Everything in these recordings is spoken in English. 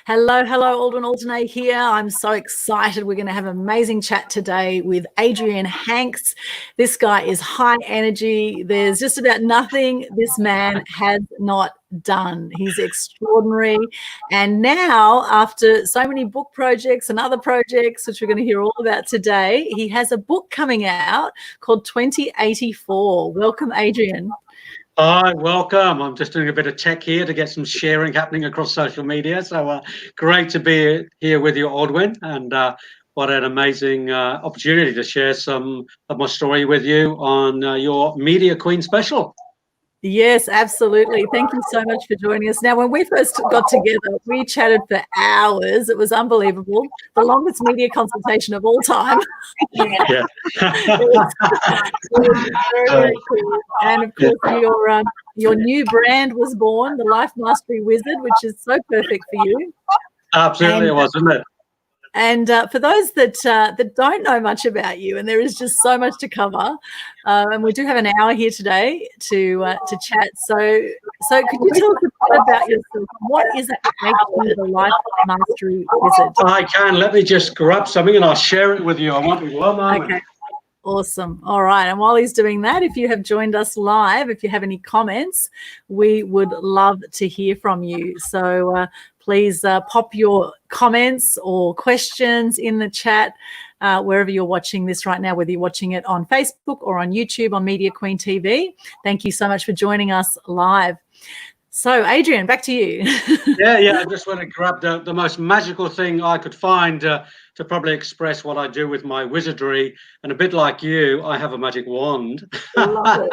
Hello, Aldwyn Altuney here. I'm so excited. We're going to have an amazing chat today with Adrian Hanks. This guy is high energy. There's just about nothing this man has not done. He's extraordinary. And now, after so many book projects and other projects, which we're going to hear all about today, he has a book coming out called 2084. Welcome, Adrian. Hi, welcome. I'm just doing a bit of tech here to get some sharing happening across social media. So great to be here with you, Aldwyn, and what an amazing opportunity to share some of my story with you on your Media Queen special. Yes, absolutely. Thank you so much for joining us. Now, when we first got together, we chatted for hours. It was unbelievable. The longest media consultation of all time. Yeah. it was very, very cool. And of course, your new brand was born, the Life Mastery Wizard, which is so perfect for you. Absolutely, it was, wasn't it? And for those that don't know much about you, and there is just so much to cover, and we do have an hour here today to chat. So could you tell us a bit about yourself? What is it that makes you the Life Mastery Wizard? I can. Let me just grab something and I'll share it with you. I want one moment. Okay. Awesome. All right. And while he's doing that, if you have joined us live, if you have any comments, we would love to hear from you. So please pop your comments or questions in the chat wherever you're watching this right now, whether you're watching it on Facebook or on YouTube on Media Queen TV. Thank you so much for joining us live. So, Adrian, back to you. Yeah. I just want to grab the most magical thing I could find to probably express what I do with my wizardry. And a bit like you, I have a magic wand. Love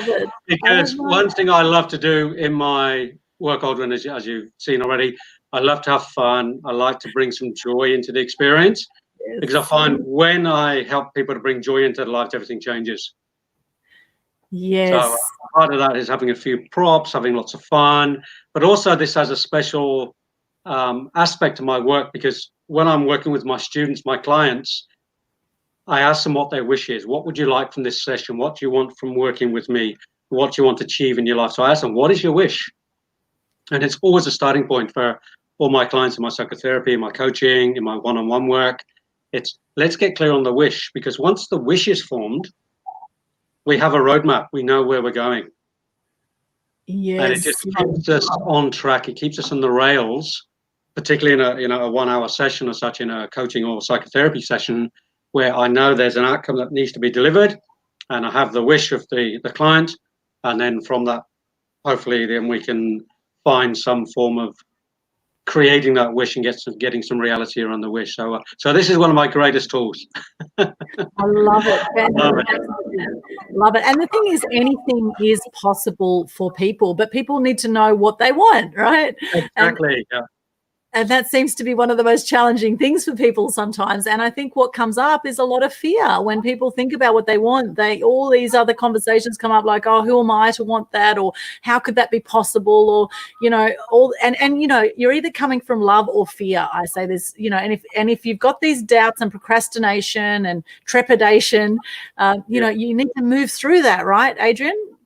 it. Because one thing I love to do in my work, Aldwyn, as you've seen already, I love to have fun. I like to bring some joy into the experience. Yes. Because I find when I help people to bring joy into their lives, everything changes. Yes. So part of that is having a few props, having lots of fun, but also this has a special aspect to my work, because when I'm working with my students, my clients, I ask them what their wish is. What would you like from this session? What do you want from working with me? What do you want to achieve in your life? So I ask them, what is your wish? And it's always a starting point for all my clients in my psychotherapy, in my coaching, in my one-on-one work. It's let's get clear on the wish, because once the wish is formed, we have a roadmap. We know where we're going. Yes. And it just keeps us on track. It keeps us on the rails, particularly in a 1 hour session or such, in a coaching or psychotherapy session, where I know there's an outcome that needs to be delivered, and I have the wish of the client. And then from that, hopefully then we can find some form of creating that wish and getting some reality around the wish. So this is one of my greatest tools. I love it. Love it. And the thing is, anything is possible for people, but people need to know what they want, right? Exactly. And that seems to be one of the most challenging things for people sometimes. And I think what comes up is a lot of fear when people think about what they want. All these other conversations come up like, oh, who am I to want that? Or how could that be possible? Or, you're either coming from love or fear. I say this, and if you've got these doubts and procrastination and trepidation, you need to move through that, right, Adrian?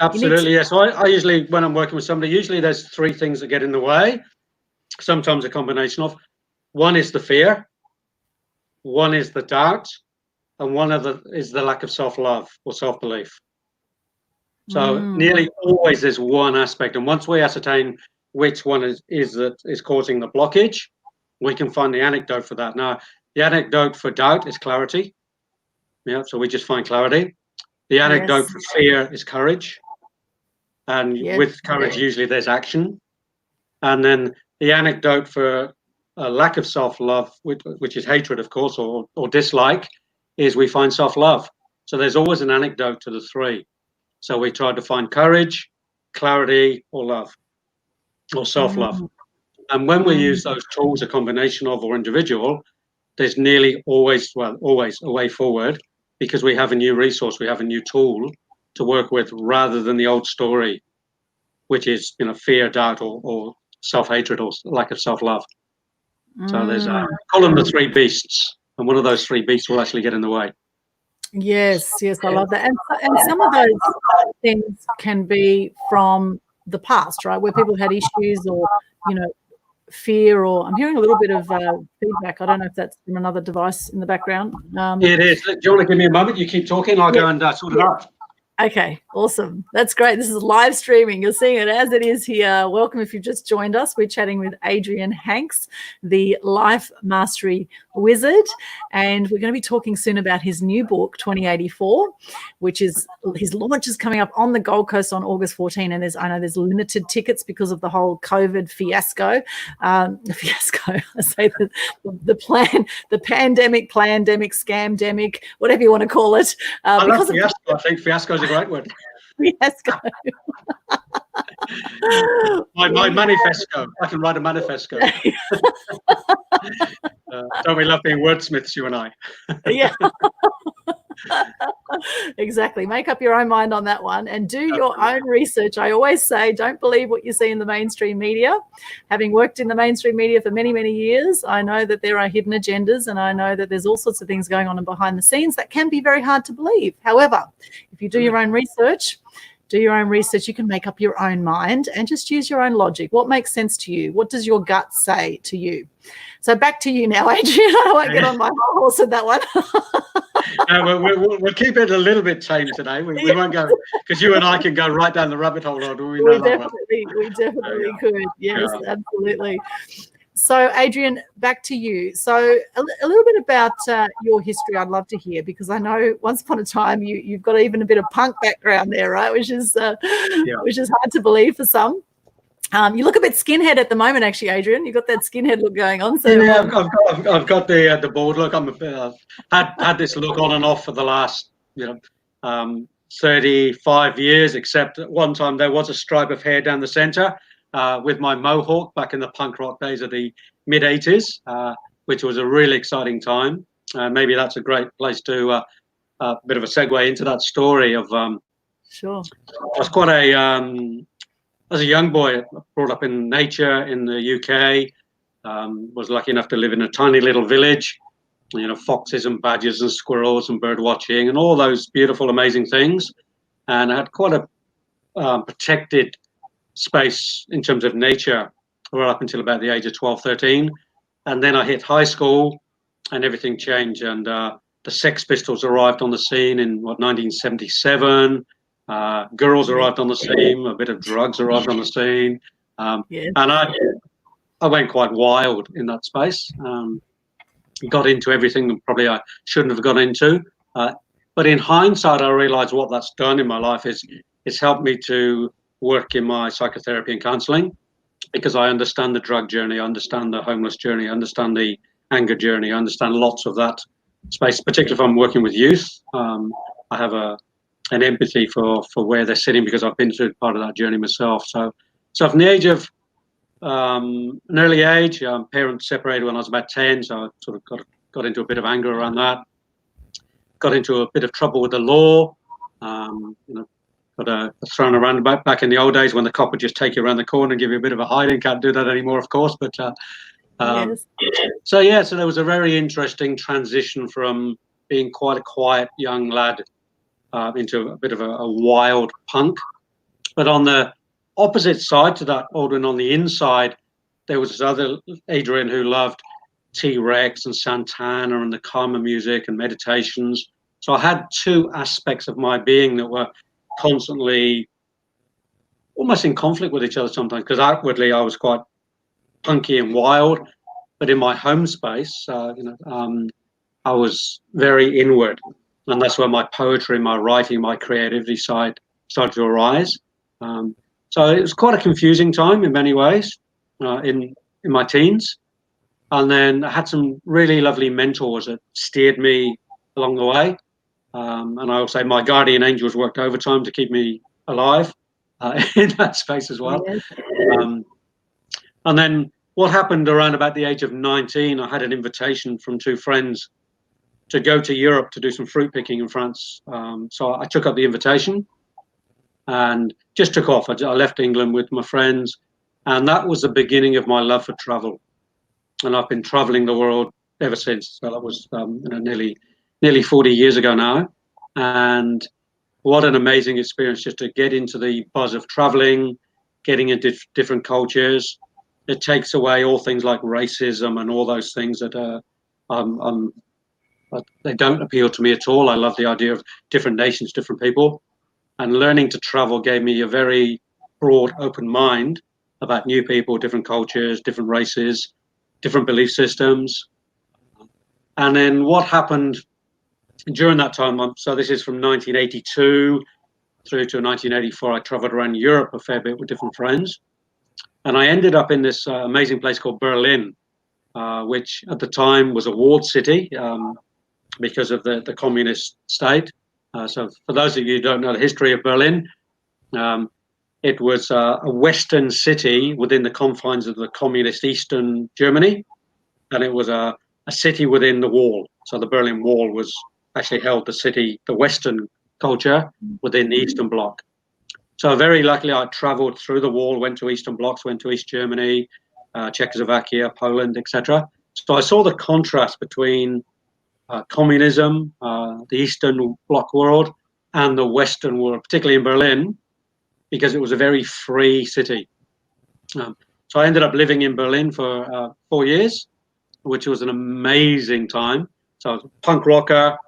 Absolutely, yes. So I usually, when I'm working with somebody, usually there's three things that get in the way. Sometimes a combination of, one is the fear, one is the doubt, and one is the lack of self-love or self-belief. So nearly always there's one aspect, and once we ascertain which one is causing the blockage, we can find the antidote for that. Now, the antidote for doubt is clarity. Yeah, so we just find clarity. The antidote for fear is courage, and with courage usually there's action. And then the antidote for a lack of self-love, which is hatred, of course, or dislike, is we find self-love. So there's always an antidote to the three. So we try to find courage, clarity, or love, or self-love. And when we use those tools, a combination of or individual, there's nearly always a way forward, because we have a new resource, we have a new tool to work with, rather than the old story, which is fear, doubt, or self-hatred, or lack of self-love. So there's call them the three beasts, and one of those three beasts will actually get in the way. Yes, I love that. And some of those things can be from the past, right, where people had issues or fear, or I'm hearing a little bit of feedback. I don't know if that's from another device in the background. It is. Do you want to give me a moment? You keep talking. I'll go and sort it out. Okay, awesome. That's great. This is live streaming. You're seeing it as it is here. Welcome if you've just joined us. We're chatting with Adrian Hanks, the Life Mastery Wizard, and we're going to be talking soon about his new book, 2084, which is his launch is coming up on the Gold Coast on August 14. And I know there's limited tickets because of the whole COVID fiasco. I say the pandemic, scamdemic, whatever you want to call it. I love fiasco. I think fiasco is a great word. Fiasco. my manifesto. I can write a manifesto. Don't we love being wordsmiths, you and I? Yeah. Exactly. Make up your own mind on that one and do your own research. I always say, don't believe what you see in the mainstream media. Having worked in the mainstream media for many, many years, I know that there are hidden agendas, and I know that there's all sorts of things going on behind the scenes that can be very hard to believe. However, if you do your own research, you can make up your own mind and just use your own logic. What makes sense to you? What does your gut say to you? So back to you now, Adrian. I won't get on my horse with that one. We'll keep it a little bit tame today. We won't go, because you and I can go right down the rabbit hole. We definitely could. Yes, absolutely. So, Adrian, back to you. So a little bit about your history I'd love to hear, because I know once upon a time you've got even a bit of punk background there, right? Which is hard to believe for some. You look a bit skinhead at the moment, actually, Adrian. You've got that skinhead look going on. So yeah, I've got the bored look. Had this look on and off for the last 35 years, except at one time there was a stripe of hair down the centre with my mohawk back in the punk rock days of the mid 80s, which was a really exciting time. Maybe that's a great place to a bit of a segue into that story of. Sure. I was quite as a young boy, brought up in nature in the UK, was lucky enough to live in a tiny little village, foxes and badgers and squirrels and bird watching and all those beautiful, amazing things. And I had quite a protected space in terms of nature right up until about the age of 12, 13. And then I hit high school and everything changed. And the Sex Pistols arrived on the scene in 1977. Girls arrived on the scene, a bit of drugs arrived on the scene, and I went quite wild in that space. Got into everything that probably I shouldn't have got into, but in hindsight, I realised what that's done in my life is it's helped me to work in my psychotherapy and counselling, because I understand the drug journey, I understand the homeless journey, I understand the anger journey, I understand lots of that space, particularly if I'm working with youth. I have an empathy for where they're sitting, because I've been through part of that journey myself. So from the age of an early age, parents separated when I was about 10, so I sort of got into a bit of anger around that. Got into a bit of trouble with the law. Got thrown around back in the old days when the cop would just take you around the corner and give you a bit of a hiding. Can't do that anymore, of course. But so there was a very interesting transition from being quite a quiet young lad into a bit of a wild punk. But on the opposite side to that, Aldwyn, on the inside, there was this other Adrian who loved T-Rex and Santana and the calmer music and meditations. So I had two aspects of my being that were constantly almost in conflict with each other sometimes, because outwardly I was quite punky and wild, but in my home space, I was very inward. And that's where my poetry, my writing, my creativity side started to arise. So it was quite a confusing time in many ways in my teens. And then I had some really lovely mentors that steered me along the way. And I will say my guardian angels worked overtime to keep me alive in that space as well. Yes. And then what happened around about the age of 19, I had an invitation from two friends to go to Europe to do some fruit picking in France. So I took up the invitation and just took off. I left England with my friends, and that was the beginning of my love for travel. And I've been traveling the world ever since. So that was nearly 40 years ago now. And what an amazing experience just to get into the buzz of traveling, getting into different cultures, it takes away all things like racism and all those things that they don't appeal to me at all. I love the idea of different nations, different people, and learning to travel gave me a very broad, open mind about new people, different cultures, different races, different belief systems. And then what happened during that time, so this is from 1982 through to 1984, I traveled around Europe a fair bit with different friends. And I ended up in this amazing place called Berlin, which at the time was a walled city because of the communist state. So for those of you who don't know the history of Berlin, it was a Western city within the confines of the communist Eastern Germany, and it was a city within the wall. So the Berlin Wall was actually held the city, the Western culture within the Eastern Bloc. So very luckily, I traveled through the wall, went to Eastern Blocs, went to East Germany, Czechoslovakia, Poland, etc. So I saw the contrast between communism, the Eastern Bloc world, and the Western world, particularly in Berlin, because it was a very free city. So I ended up living in Berlin for 4 years, which was an amazing time. So I was a punk rocker,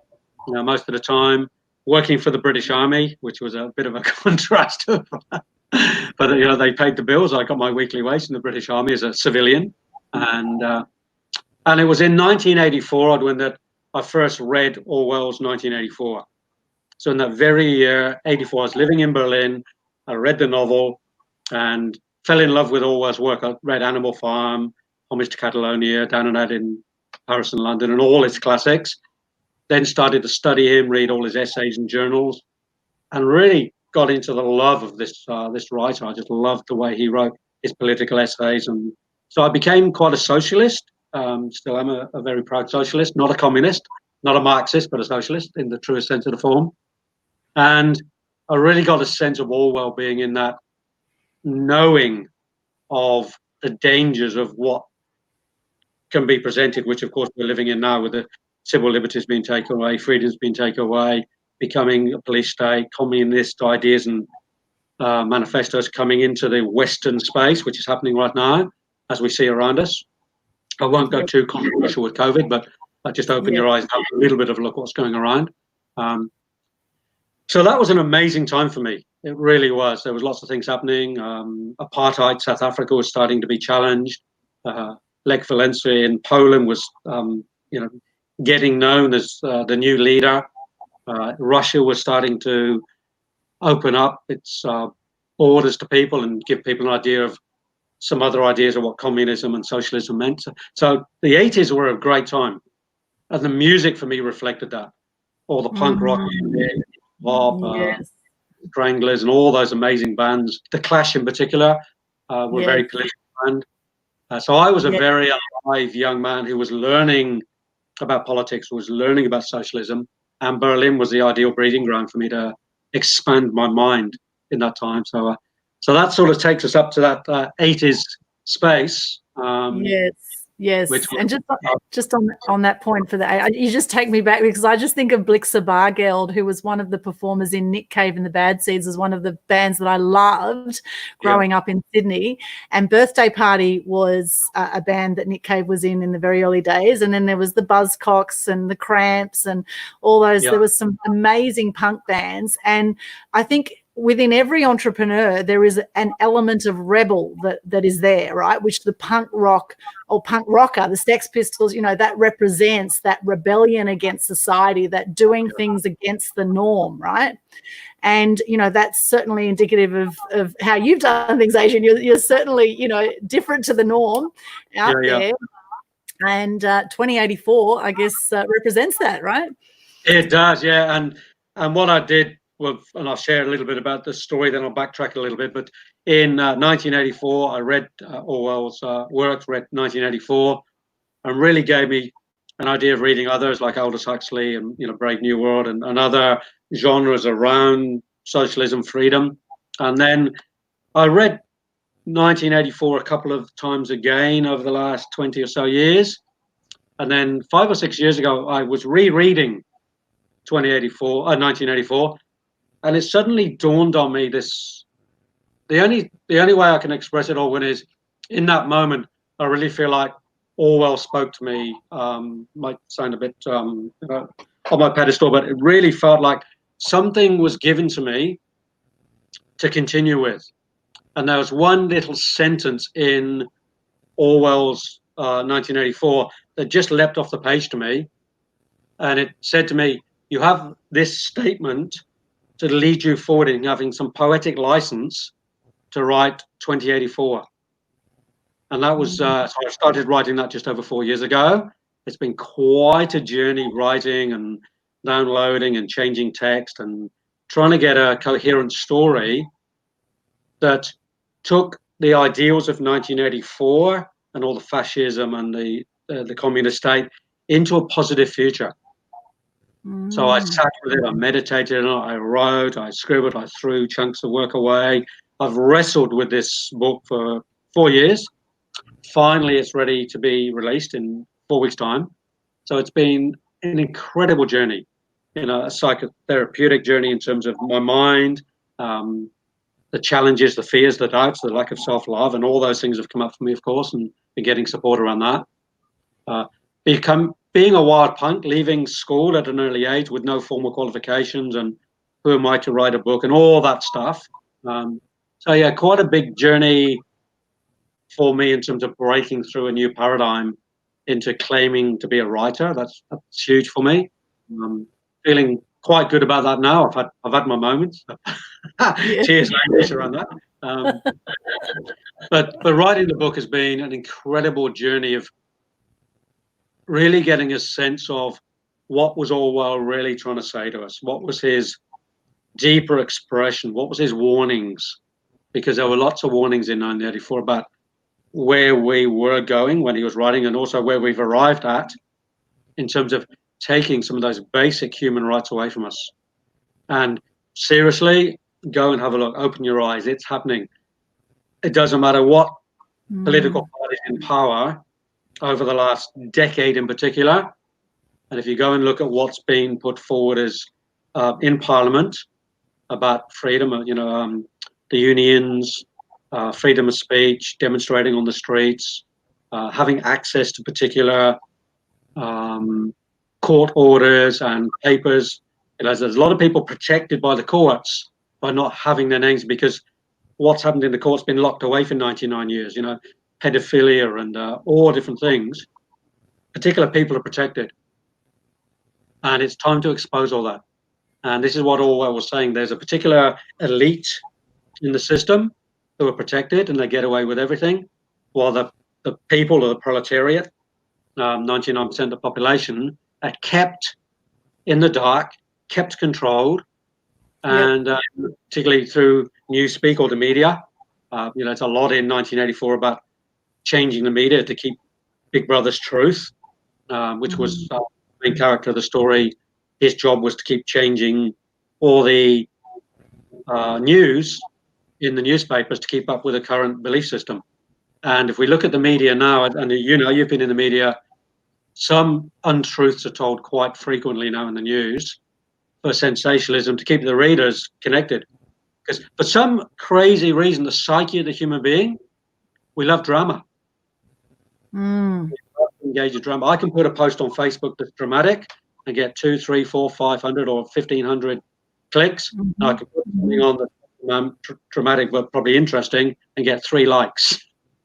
most of the time, working for the British Army, which was a bit of a contrast. But they paid the bills. I got my weekly wage in the British Army as a civilian, and it was in 1984 when that I first read Orwell's 1984. So in that very year, 84, I was living in Berlin. I read the novel and fell in love with Orwell's work. I read Animal Farm, Homage to Catalonia, Down and Out in Paris and London, and all his classics. Then started to study him, read all his essays and journals, and really got into the love of this writer. I just loved the way he wrote his political essays, and so I became quite a socialist. Still am a very proud socialist, not a communist, not a Marxist, but a socialist in the truest sense of the form. And I really got a sense of Orwell being in that knowing of the dangers of what can be presented, which of course we're living in now with the civil liberties being taken away, freedoms being taken away, becoming a police state, communist ideas and manifestos coming into the Western space, which is happening right now, as we see around us. I won't go too controversial with COVID, but just open your eyes and have a little bit of a look what's going around. So that was an amazing time for me. It really was. There was lots of things happening. Apartheid, South Africa was starting to be challenged. Lech Walesa in Poland was, getting known as the new leader. Russia was starting to open up its borders to people and give people an idea of some other ideas of what communism and socialism meant. So the 80s were a great time. And the music for me reflected that. All the punk rock music, pop, Stranglers, and all those amazing bands. The Clash in particular were a very political band. So I was a very alive young man who was learning about politics, was learning about socialism, and Berlin was the ideal breeding ground for me to expand my mind in that time. So that sort of takes us up to that 80s space. Yes, and just on that point for you just take me back, because I just think of Blixa Bargeld, who was one of the performers in Nick Cave and the Bad Seeds, as one of the bands that I loved growing up in Sydney. And Birthday Party was a band that Nick Cave was in the very early days, and then there was the Buzzcocks and the Cramps and all those. There was some amazing punk bands, and I think within every entrepreneur, there is an element of rebel that is there, right? Which the punk rock or punk rocker, the Sex Pistols, that represents that rebellion against society, that doing things against the norm, right? And, that's certainly indicative of how you've done things, Adrian. You're certainly, different to the norm out there. And 2084, I guess, represents that, right? It does, yeah. And what I did, and I'll share a little bit about the story, then I'll backtrack a little bit. But in 1984, I read Orwell's works, read 1984, and really gave me an idea of reading others like Aldous Huxley and Brave New World and other genres around socialism, freedom. And then I read 1984 a couple of times again over the last 20 or so years. And then 5 or 6 years ago, I was rereading 1984. And it suddenly dawned on me the only way I can express it, Aldwyn, is in that moment, I really feel like Orwell spoke to me. Might sound a bit on my pedestal, but it really felt like something was given to me to continue with. And there was one little sentence in Orwell's 1984 that just leapt off the page to me. And it said to me, you have this statement to lead you forward in having some poetic license to write 2084. And that was, so I started writing that just over 4 years ago. It's been quite a journey writing and downloading and changing text and trying to get a coherent story that took the ideals of 1984 and all the fascism and the communist state into a positive future. So I sat with it, I meditated on it, I wrote, I scribbled, I threw chunks of work away. I've wrestled with this book for 4 years. Finally, it's ready to be released in 4 weeks' time. So it's been an incredible journey, a psychotherapeutic journey in terms of my mind, the challenges, the fears, the doubts, the lack of self-love, and all those things have come up for me, of course, and been getting support around that. Being a wild punk, leaving school at an early age with no formal qualifications, and who am I to write a book and all that stuff. So yeah, quite a big journey for me in terms of breaking through a new paradigm into claiming to be a writer. That's huge for me. Feeling quite good about that now. I've had my moments. Tears around that. But writing the book has been an incredible journey of really getting a sense of what was Orwell really trying to say to us. What was his deeper expression? What was his warnings? Because there were lots of warnings in 1984 about where we were going when he was writing, and also where we've arrived at in terms of taking some of those basic human rights away from us. And seriously, go and have a look. Open your eyes. It's happening. It doesn't matter what political party is in power over the last decade in particular. And if you go and look at what's been put forward as in Parliament about freedom, the unions, freedom of speech, demonstrating on the streets, having access to particular court orders and papers. There's a lot of people protected by the courts by not having their names, because what's happened in the court's been locked away for 99 years, pedophilia and all different things. Particular people are protected. And it's time to expose all that. And this is what Orwell was saying. There's a particular elite in the system who are protected and they get away with everything, while the people, or the proletariat, 99% of the population, are kept in the dark, kept controlled, and particularly through newspeak or the media. It's a lot in 1984 about changing the media to keep Big Brother's truth, which was the main character of the story. His job was to keep changing all the news in the newspapers to keep up with the current belief system. And if we look at the media now, and you've been in the media, some untruths are told quite frequently now in the news for sensationalism to keep the readers connected. Because for some crazy reason, the psyche of the human being, we love drama. We love to engage in drama. I can put a post on Facebook that's dramatic and get 200, 300, 400, 500 or 1,500 clicks. I can put something on that's dramatic but probably interesting and get 3 likes.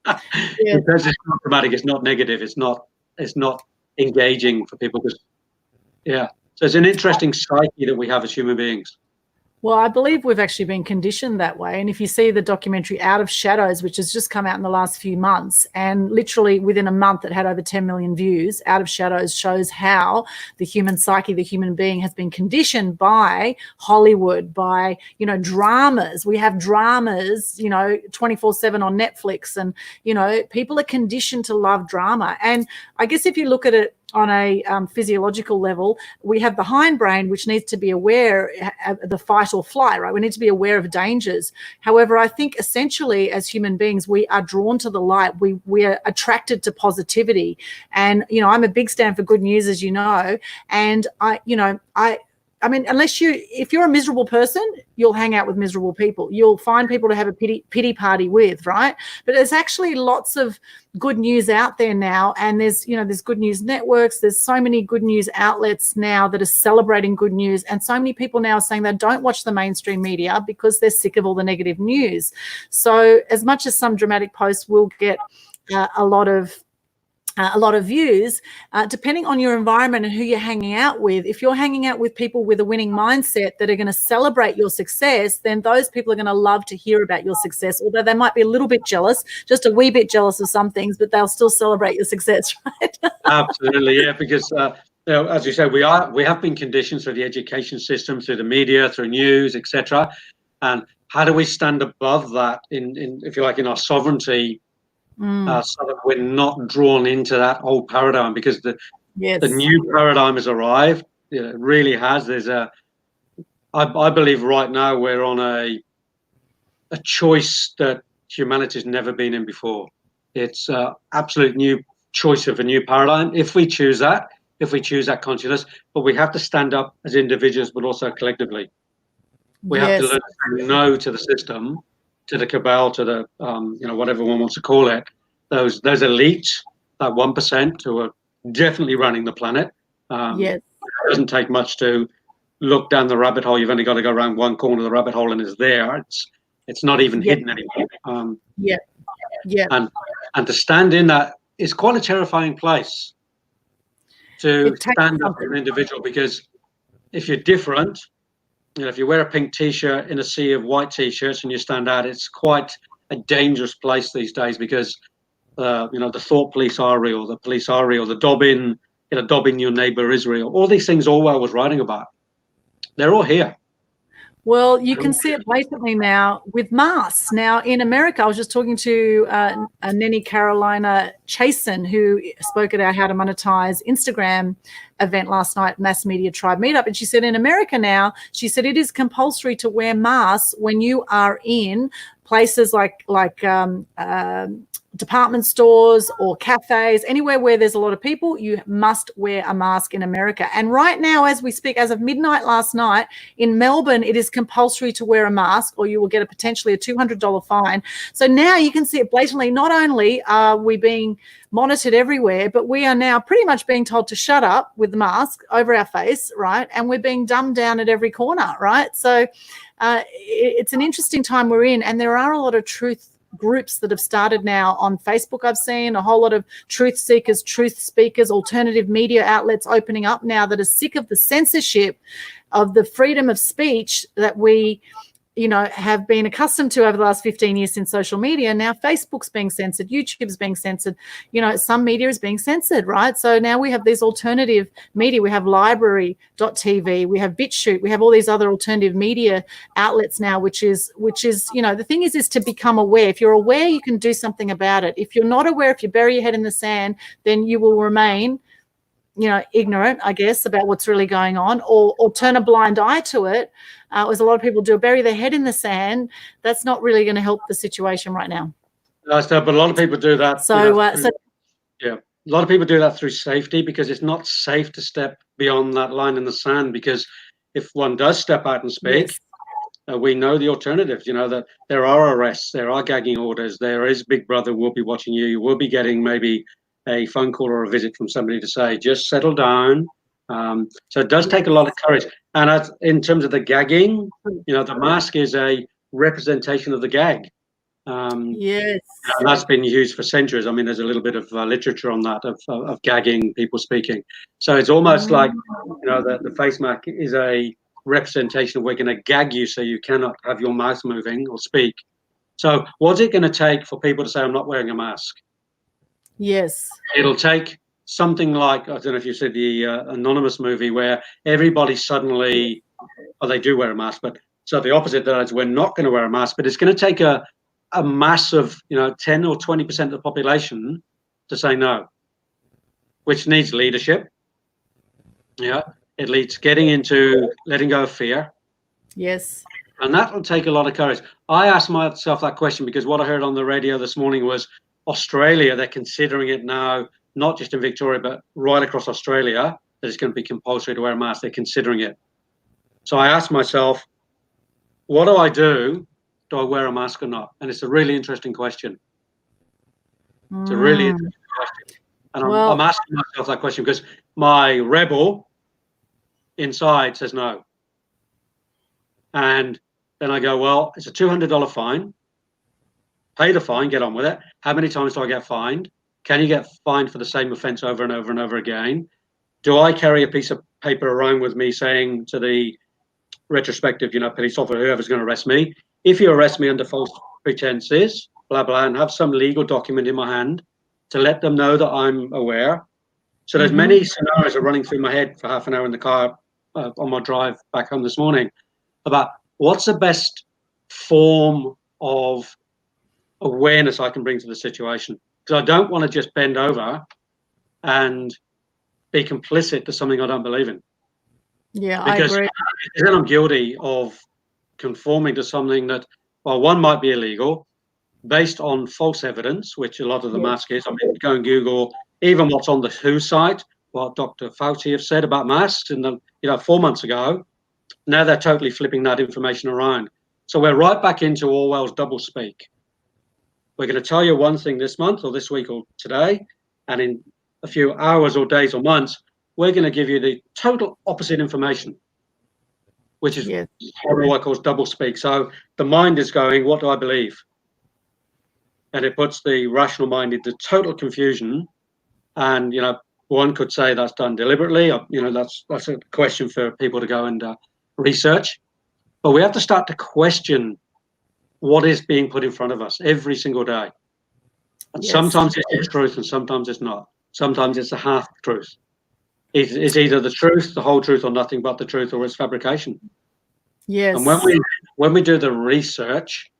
Because it's not dramatic, it's not negative, it's not engaging for people. So it's an interesting psyche that we have as human beings. Well, I believe we've actually been conditioned that way. And if you see the documentary Out of Shadows, which has just come out in the last few months, and literally within a month it had over 10 million views, Out of Shadows shows how the human psyche, the human being, has been conditioned by Hollywood, by, dramas. We have dramas, 24/7 on Netflix, and, people are conditioned to love drama. And I guess if you look at it on a physiological level, we have the hindbrain, which needs to be aware of the fight or flight, right? We need to be aware of dangers. However, I think essentially as human beings, we are drawn to the light. We are attracted to positivity. And, I'm a big stand for good news, as you know. And I I mean, if you're a miserable person, you'll hang out with miserable people. You'll find people to have a pity party with, right? But there's actually lots of good news out there now, and there's good news networks. There's so many good news outlets now that are celebrating good news, and so many people now are saying they don't watch the mainstream media because they're sick of all the negative news. So as much as some dramatic posts will get a lot of views, depending on your environment and who you're hanging out with. If you're hanging out with people with a winning mindset that are going to celebrate your success, then those people are going to love to hear about your success, although they might be a little bit jealous, just a wee bit jealous of some things, but they'll still celebrate your success, right? Absolutely, yeah, because as you said, we have been conditioned through the education system, through the media, through news, etc. And how do we stand above that in if you like, in our sovereignty? So that we're not drawn into that old paradigm, because the new paradigm has arrived. It really has. I believe right now we're on a choice that humanity's never been in before. It's absolute new choice of a new paradigm. If we choose that consciousness, but we have to stand up as individuals, but also collectively. We have to learn to say no to the system, to the cabal, to the whatever one wants to call it. Those elites, that 1% who are definitely running the planet. It doesn't take much to look down the rabbit hole. You've only got to go around one corner of the rabbit hole and it's there. It's not even hidden anymore. And to stand in that is quite a terrifying place. To stand up as an individual, because if you're different, if you wear a pink T-shirt in a sea of white T-shirts and you stand out, it's quite a dangerous place these days, because the thought police are real, the police are real, the dobbing your neighbor is real. All these things Orwell was writing about, they're all here. Well, you can see it blatantly now with masks. Now, in America, I was just talking to Nene Carolina Chasen, who spoke at our How to Monetize Instagram event last night, Mass Media Tribe Meetup. And she said in America now, she said it is compulsory to wear masks when you are in places like department stores or cafes, anywhere where there's a lot of people, you must wear a mask in America. And right now, as we speak, as of midnight last night, in Melbourne, it is compulsory to wear a mask, or you will get potentially a $200 fine. So now you can see it blatantly. Not only are we being monitored everywhere, but we are now pretty much being told to shut up with the mask over our face, right? And we're being dumbed down at every corner, right? So it's an interesting time we're in, and there are a lot of truth groups that have started now on Facebook. I've seen a whole lot of truth seekers, truth speakers, alternative media outlets opening up now that are sick of the censorship, of the freedom of speech that we have been accustomed to over the last 15 years since social media. Now Facebook's being censored, YouTube's being censored, some media is being censored, right? So now we have these alternative media. We have library.tv, we have BitChute, we have all these other alternative media outlets now, which is the thing is to become aware. If you're aware, you can do something about it. If you're not aware, if you bury your head in the sand, then you will remain ignorant, I guess, about what's really going on, or turn a blind eye to it, as a lot of people do, bury their head in the sand. That's not really going to help the situation right now. But a lot of people do that. A lot of people do that through safety, because it's not safe to step beyond that line in the sand, because if one does step out and speak, we know the alternatives, that there are arrests, there are gagging orders, there is Big Brother will be watching you, you will be getting maybe a phone call or a visit from somebody to say, just settle down. So it does take a lot of courage. And in terms of the gagging, the mask is a representation of the gag. And that's been used for centuries. I mean, there's a little bit of literature on that, of gagging, people speaking. So it's almost like, the face mask is a representation of, we're going to gag you so you cannot have your mouth moving or speak. So what's it going to take for people to say, I'm not wearing a mask? It'll take something like, I don't know if you said the Anonymous movie, where everybody suddenly, they do wear a mask, but so the opposite, that is, we're not going to wear a mask, but it's going to take a mass of 10 or 20% of the population to say no, which needs leadership. It needs getting into letting go of fear. And that will take a lot of courage. I asked myself that question because what I heard on the radio this morning was Australia, they're considering it now, not just in Victoria, but right across Australia, that it's going to be compulsory to wear a mask. They're considering it. So I asked myself, what do I do? Do I wear a mask or not? And it's a really interesting question. It's a really interesting question. And I'm asking myself that question because my rebel inside says no. And then I go, well, it's a $200 fine. Pay the fine, get on with it. How many times do I get fined? Can you get fined for the same offense over and over and over again? Do I carry a piece of paper around with me saying to the retrospective, police officer, whoever's going to arrest me, if you arrest me under false pretenses, blah, blah, and have some legal document in my hand to let them know that I'm aware. So there's many scenarios are running through my head for half an hour in the car on my drive back home this morning about what's the best form of awareness I can bring to the situation. Because I don't want to just bend over and be complicit to something I don't believe in. Yeah, because I agree. Then I'm guilty of conforming to something that, well, one might be illegal based on false evidence, which a lot of the mask is. I mean, go and Google even what's on the WHO site, what Dr. Fauci have said about masks in the 4 months ago. Now they're totally flipping that information around. So we're right back into Orwell's doublespeak. We're going to tell you one thing this month or this week or today, and in a few hours or days or months, we're going to give you the total opposite information, which is what Orwell calls doublespeak. So the mind is going, what do I believe? And it puts the rational mind into total confusion. And, one could say that's done deliberately. That's a question for people to go and research. But we have to start to question what is being put in front of us every single day. And sometimes it's the truth and sometimes it's not. Sometimes it's a half truth. It's either the truth, the whole truth, or nothing but the truth, or it's fabrication. Yes. And when we do the research,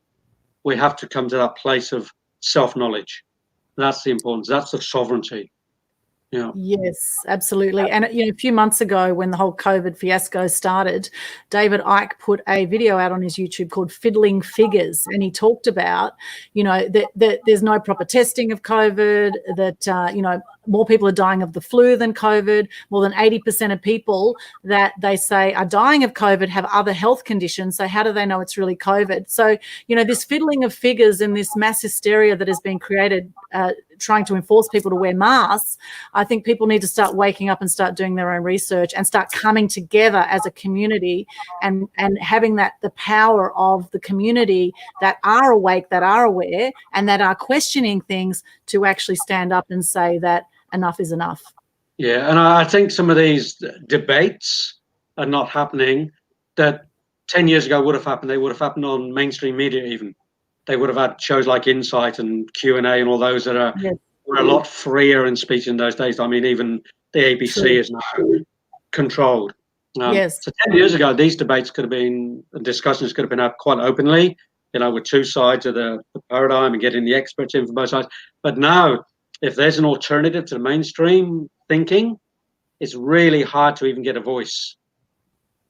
we have to come to that place of self-knowledge. That's the importance. That's the sovereignty. Yeah. Yes, absolutely. And a few months ago when the whole COVID fiasco started, David Icke put a video out on his YouTube called Fiddling Figures, and he talked about, that there's no proper testing of COVID, that, more people are dying of the flu than COVID. More than 80% of people that they say are dying of COVID have other health conditions. So how do they know it's really COVID? So, this fiddling of figures and this mass hysteria that has been created trying to enforce people to wear masks, I think people need to start waking up and start doing their own research and start coming together as a community and having the power of the community that are awake, that are aware, and that are questioning things to actually stand up and say that enough is enough. Yeah, and I think some of these debates are not happening that 10 years ago would have happened. They would have happened on mainstream media even. They would have had shows like Insight and Q&A and all those that were a lot freer in speech in those days. I mean, even the ABC is now controlled. So 10 years ago, these debates could have been, discussions could have been had quite openly, with two sides of the paradigm and getting the experts in from both sides. But now, if there's an alternative to the mainstream thinking, it's really hard to even get a voice.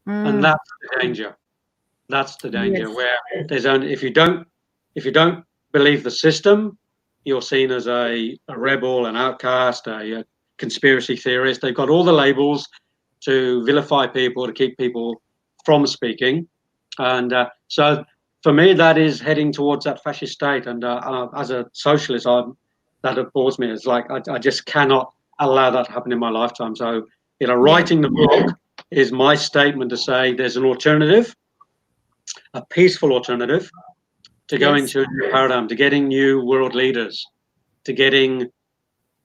And that's the danger. That's the danger where there's only, if you don't believe the system, you're seen as a rebel, an outcast, a conspiracy theorist. They've got all the labels to vilify people, to keep people from speaking. And so for me, that is heading towards that fascist state. And as a socialist, that appalls me. It's like I just cannot allow that to happen in my lifetime. So, writing the book is my statement to say there's an alternative, a peaceful alternative, to go into a new paradigm, to getting new world leaders, to getting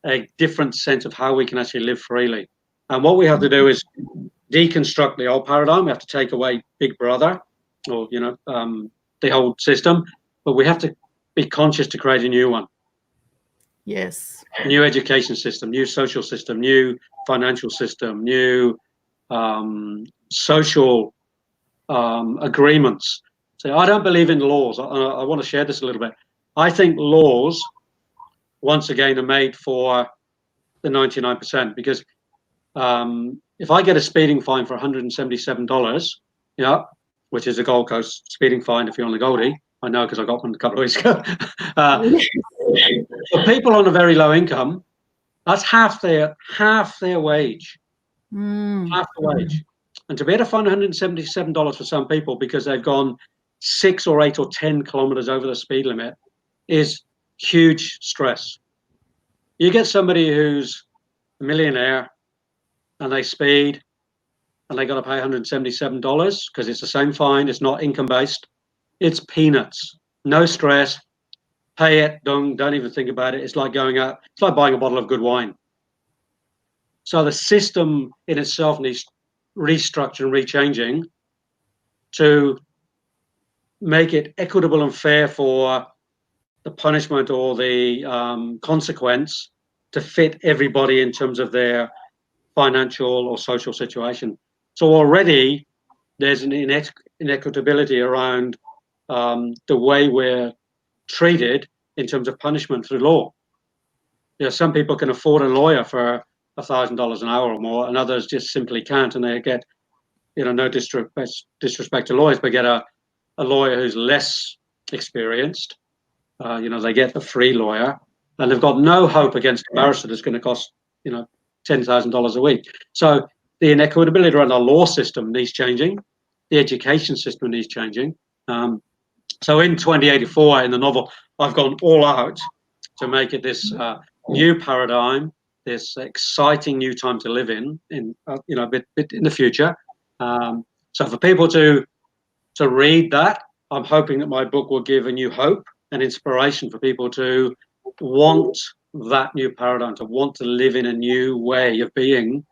a different sense of how we can actually live freely. And what we have to do is deconstruct the old paradigm. We have to take away Big Brother or, the old system, but we have to be conscious to create a new one. Yes. New education system, new social system, new financial system, new social agreements. So I don't believe in laws. I want to share this a little bit. I think laws, once again, are made for the 99% because if I get a speeding fine for $177, which is a Gold Coast speeding fine if you're on the Goldie, I know because I got one a couple of weeks ago. For people on a very low income, that's half their wage, half the wage. And to be able to find $177 for some people because they've gone 6 or 8 or 10 kilometers over the speed limit is huge stress. You get somebody who's a millionaire and they speed and they got to pay $177 because it's the same fine. It's not income based. It's peanuts. No stress. Pay it. Don't even think about it. It's like going out. It's like buying a bottle of good wine. So the system in itself needs restructuring and rechanging to make it equitable and fair for the punishment or the consequence to fit everybody in terms of their financial or social situation. So already there's an inequitability around the way we're treated in terms of punishment through law. You know, some people can afford a lawyer for $1,000 an hour or more, and others just simply can't, and they get, you know, no disrespect to lawyers, but get a lawyer who's less experienced. You know, they get a free lawyer, and they've got no hope against a barrister that's going to cost, you know, $10,000 a week. So the inequitability around our law system needs changing. The education system needs changing. So in 2084, in the novel, I've gone all out to make it this new paradigm, this exciting new time to live in you know, a bit in the future. So for people to read that, I'm hoping that my book will give a new hope and inspiration for people to want that new paradigm, to want to live in a new way of being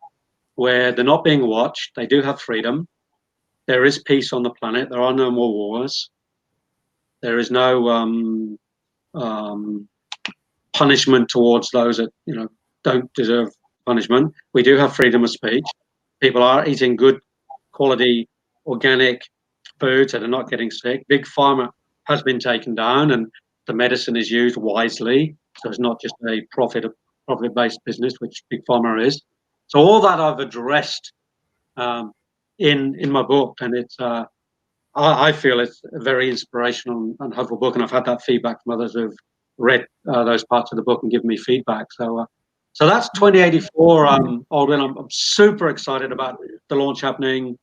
where they're not being watched. They do have freedom. There is peace on the planet. There are no more wars. There is no punishment towards those that, you know, don't deserve punishment. We do have freedom of speech. People are eating good quality organic foods that are not getting sick. Big pharma has been taken down, and the medicine is used wisely. So it's not just a profit-based business, which big pharma is. So all that I've addressed in my book, and it's I feel it's a very inspirational and hopeful book, and I've had that feedback from others who've read those parts of the book and given me feedback. So so that's 2084, Aldwyn. I'm super excited about the launch happening,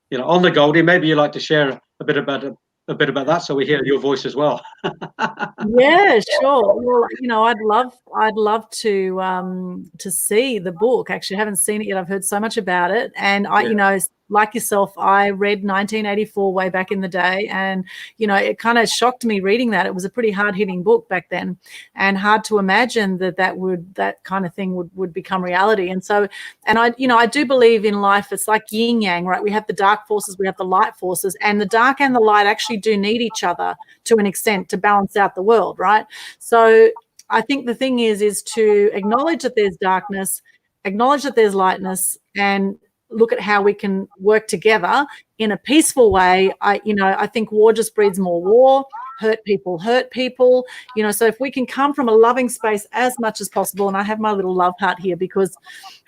you know, on the Goldie. Maybe you'd like to share a bit about that, so we hear your voice as well. Yeah, sure. Well, you know, I'd love to see the book. Actually, I haven't seen it yet. I've heard so much about it, and you know, like yourself, I read 1984 way back in the day, and you know, it kind of shocked me reading that. It was a pretty hard-hitting book back then, and hard to imagine that kind of thing would become reality. And so, and I do believe in life. It's like yin yang, right? We have the dark forces, we have the light forces, and the dark and the light actually do need each other to an extent to balance out the world, right? So I think the thing is to acknowledge that there's darkness, acknowledge that there's lightness, and look at how we can work together in a peaceful way. I think war just breeds more war. Hurt people, you know, so if we can come from a loving space as much as possible, and I have my little love heart here because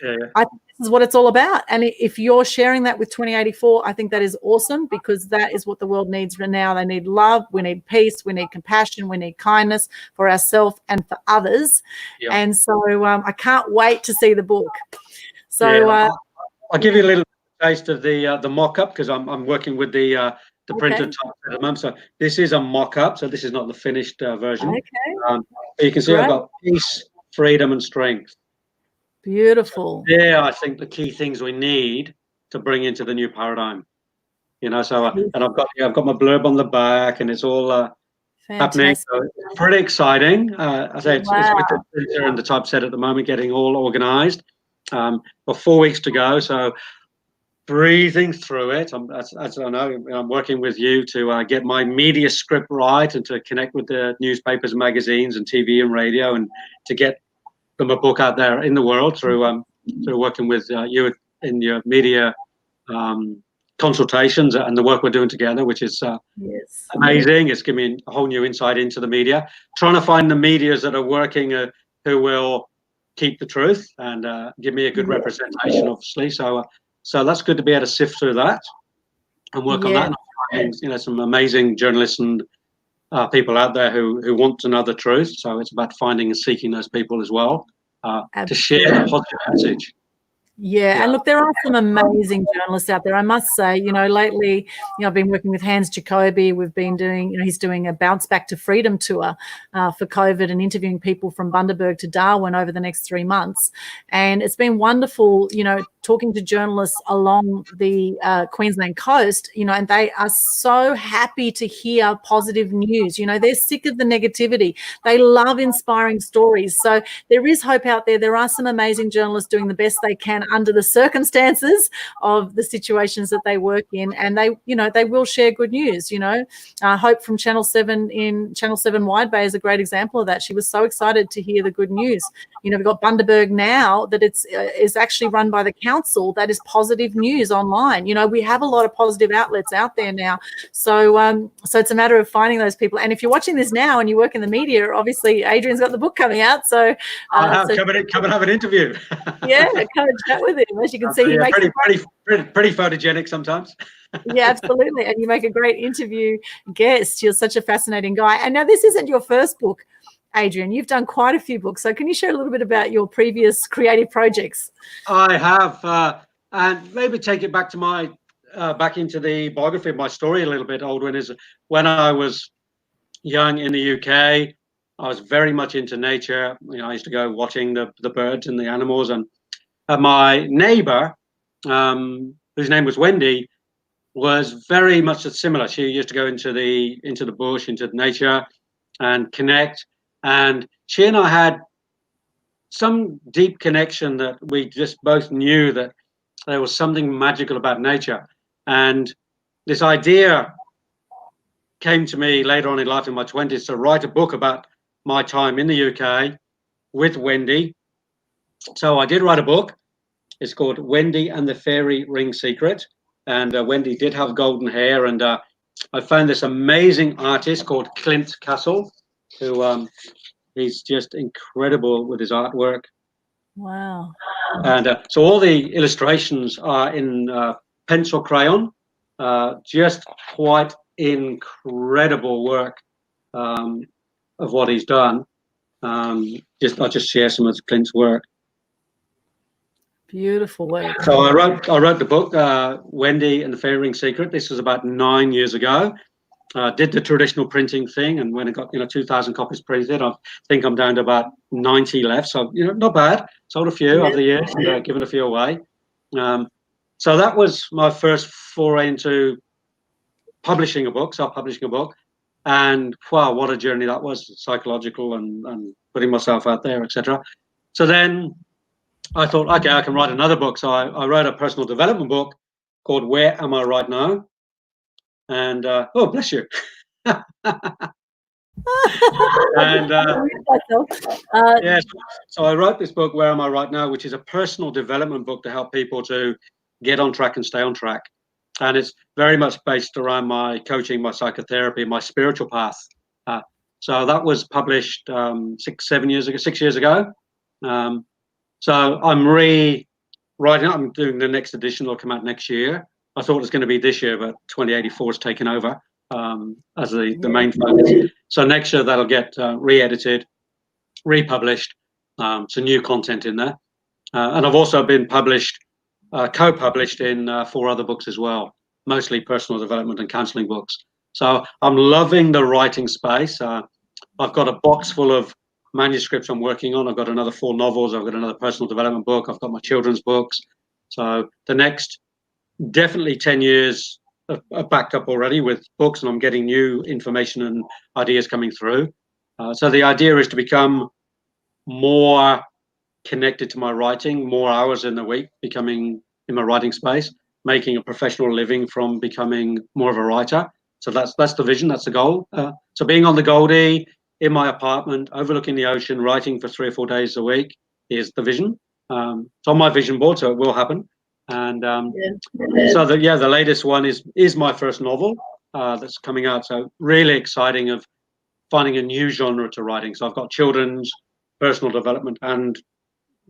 I think this is what it's all about. And if you're sharing that with 2084, I think that is awesome, because that is what the world needs right now. They need love, we need peace, we need compassion, we need kindness for ourselves and for others. And so I can't wait to see the book. So I'll give you a little taste of the mock-up, because I'm working with the printed type at the moment. So this is a mock-up, so this is not the finished version. But you can see I've got peace, freedom, and strength. Beautiful. Yeah, I think the key things we need to bring into the new paradigm. You know, so and I've got my blurb on the back, and it's all happening. So it's pretty exciting. I say it's with the printer and the typeset at the moment, getting all organised. Got 4 weeks to go, so breathing through it. As I know, I'm working with you to get my media script right, and to connect with the newspapers and magazines and TV and radio, and to get my book out there in the world through working with you in your media consultations and the work we're doing together, which is amazing. It's giving me a whole new insight into the media. Trying to find the medias that are working, who will keep the truth and give me a good representation, obviously. So that's good to be able to sift through that and work on that. And, you know, some amazing journalists and people out there who want to know the truth. So it's about finding and seeking those people as well to share the positive message. Yeah, and look, there are some amazing journalists out there. I must say, lately, I've been working with Hans Jacoby. We've been doing, he's doing a Bounce Back to Freedom tour for COVID and interviewing people from Bundaberg to Darwin over the next 3 months. And it's been wonderful, talking to journalists along the Queensland coast, and they are so happy to hear positive news. They're sick of the negativity. They love inspiring stories. So there is hope out there. There are some amazing journalists doing the best they can under the circumstances of the situations that they work in, and they will share good news. Hope from Channel 7 in Channel 7 Wide Bay is a great example of that. She was so excited to hear the good news. We've got Bundaberg now that is actually run by the council. That is positive news online. We have a lot of positive outlets out there now. So it's a matter of finding those people. And if you're watching this now and you work in the media, obviously Adrian's got the book coming out. So come and have an interview. Yeah, come and chat with him. As you can see, he makes pretty photogenic sometimes. Yeah, absolutely. And you make a great interview guest. You're such a fascinating guy. And now this isn't your first book, Adrian. You've done quite a few books. So can you share a little bit about your previous creative projects? I have, and maybe take it back to back into the biography of my story a little bit. Aldwyn, is when I was young in the UK, I was very much into nature. I used to go watching the birds and the animals, and my neighbor, whose name was Wendy, was very much similar. She used to go into the bush, into nature, and connect. And she and I had some deep connection that we just both knew that there was something magical about nature. And this idea came to me later on in life, in my 20s, to write a book about my time in the UK with Wendy. So I did write a book. It's called Wendy and the Fairy Ring Secret. And Wendy did have golden hair. And I found this amazing artist called Clint Castle, who he's just incredible with his artwork. Wow. And so all the illustrations are in pencil crayon, just quite incredible work of what he's done. I'll just share some of Clint's work. Beautiful work. So I wrote the book, Wendy and the Fairy Ring Secret. This was about 9 years ago. Did the traditional printing thing, and when it got 2,000 copies printed, I think I'm down to about 90 left. So not bad. Sold a few over the years, and given a few away. So that was my first foray into publishing a book, self-publishing a book, and wow, what a journey that was, psychological and putting myself out there, etc. So then I thought, okay, I can write another book. So I wrote a personal development book called Where Am I Right Now? And oh, bless you. And yes, so I wrote this book, Where Am I Right Now, which is a personal development book to help people to get on track and stay on track. And it's very much based around my coaching, my psychotherapy, my spiritual path. So that was published 6 years ago. So I'm rewriting it. I'm doing the next edition. It'll come out next year. I thought it was going to be this year, but 2084 has taken over as the main focus. So next year that'll get re-edited, republished, some new content in there. And I've also been co-published in 4 other books as well, mostly personal development and counseling books. So I'm loving the writing space. I've got a box full of manuscripts I'm working on. I've got another 4 novels. I've got another personal development book. I've got my children's books. So the next definitely 10 years are backed up already with books, and I'm getting new information and ideas coming through. So the idea is to become more connected to my writing, more hours in the week, becoming in my writing space, making a professional living from becoming more of a writer. So that's the vision, that's the goal. So being on the Goldie, in my apartment, overlooking the ocean, writing for 3 or 4 days a week is the vision. It's on my vision board, so it will happen. And so the latest one is my first novel that's coming out. So really exciting of finding a new genre to writing. So I've got children's, personal development, and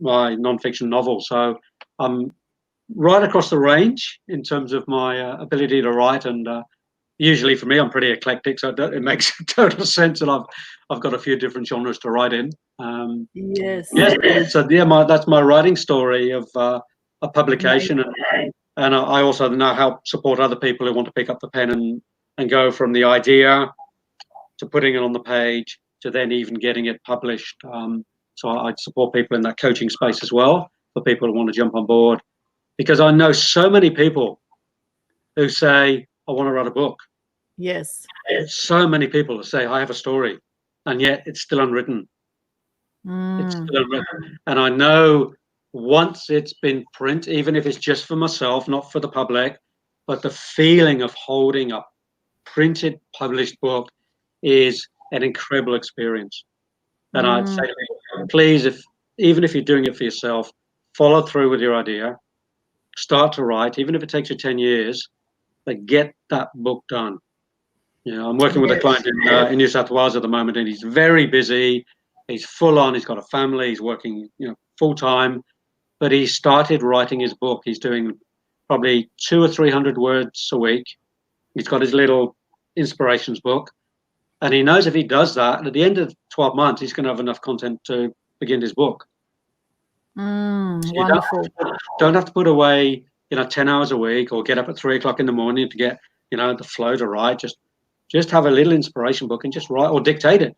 my non-fiction novel. So I'm right across the range in terms of my ability to write. And usually for me, I'm pretty eclectic, so it makes total sense that I've got a few different genres to write in. Yes. So that's my writing story of a publication, and I also now help support other people who want to pick up the pen and go from the idea to putting it on the page to then even getting it published. So I support people in that coaching space as well, for people who want to jump on board, because I know so many people who say, I want to write a book. Yes. So many people who say, I have a story, and yet it's still unwritten. It's still unwritten. And I know once it's been print, even if it's just for myself, not for the public, but the feeling of holding a printed, published book is an incredible experience. And I'd say, please, even if you're doing it for yourself, follow through with your idea, start to write, even if it takes you 10 years, but get that book done. You know, I'm working with a client in New South Wales at the moment, and he's very busy. He's full on. He's got a family. He's working, full time. But he started writing his book. He's doing probably 200 or 300 words a week. He's got his little inspirations book, and he knows if he does that, at the end of 12 months, he's going to have enough content to begin his book. Wonderful. Don't have to put away, 10 hours a week or get up at 3 o'clock in the morning to get, the flow to write. Just have a little inspiration book and just write, or dictate it.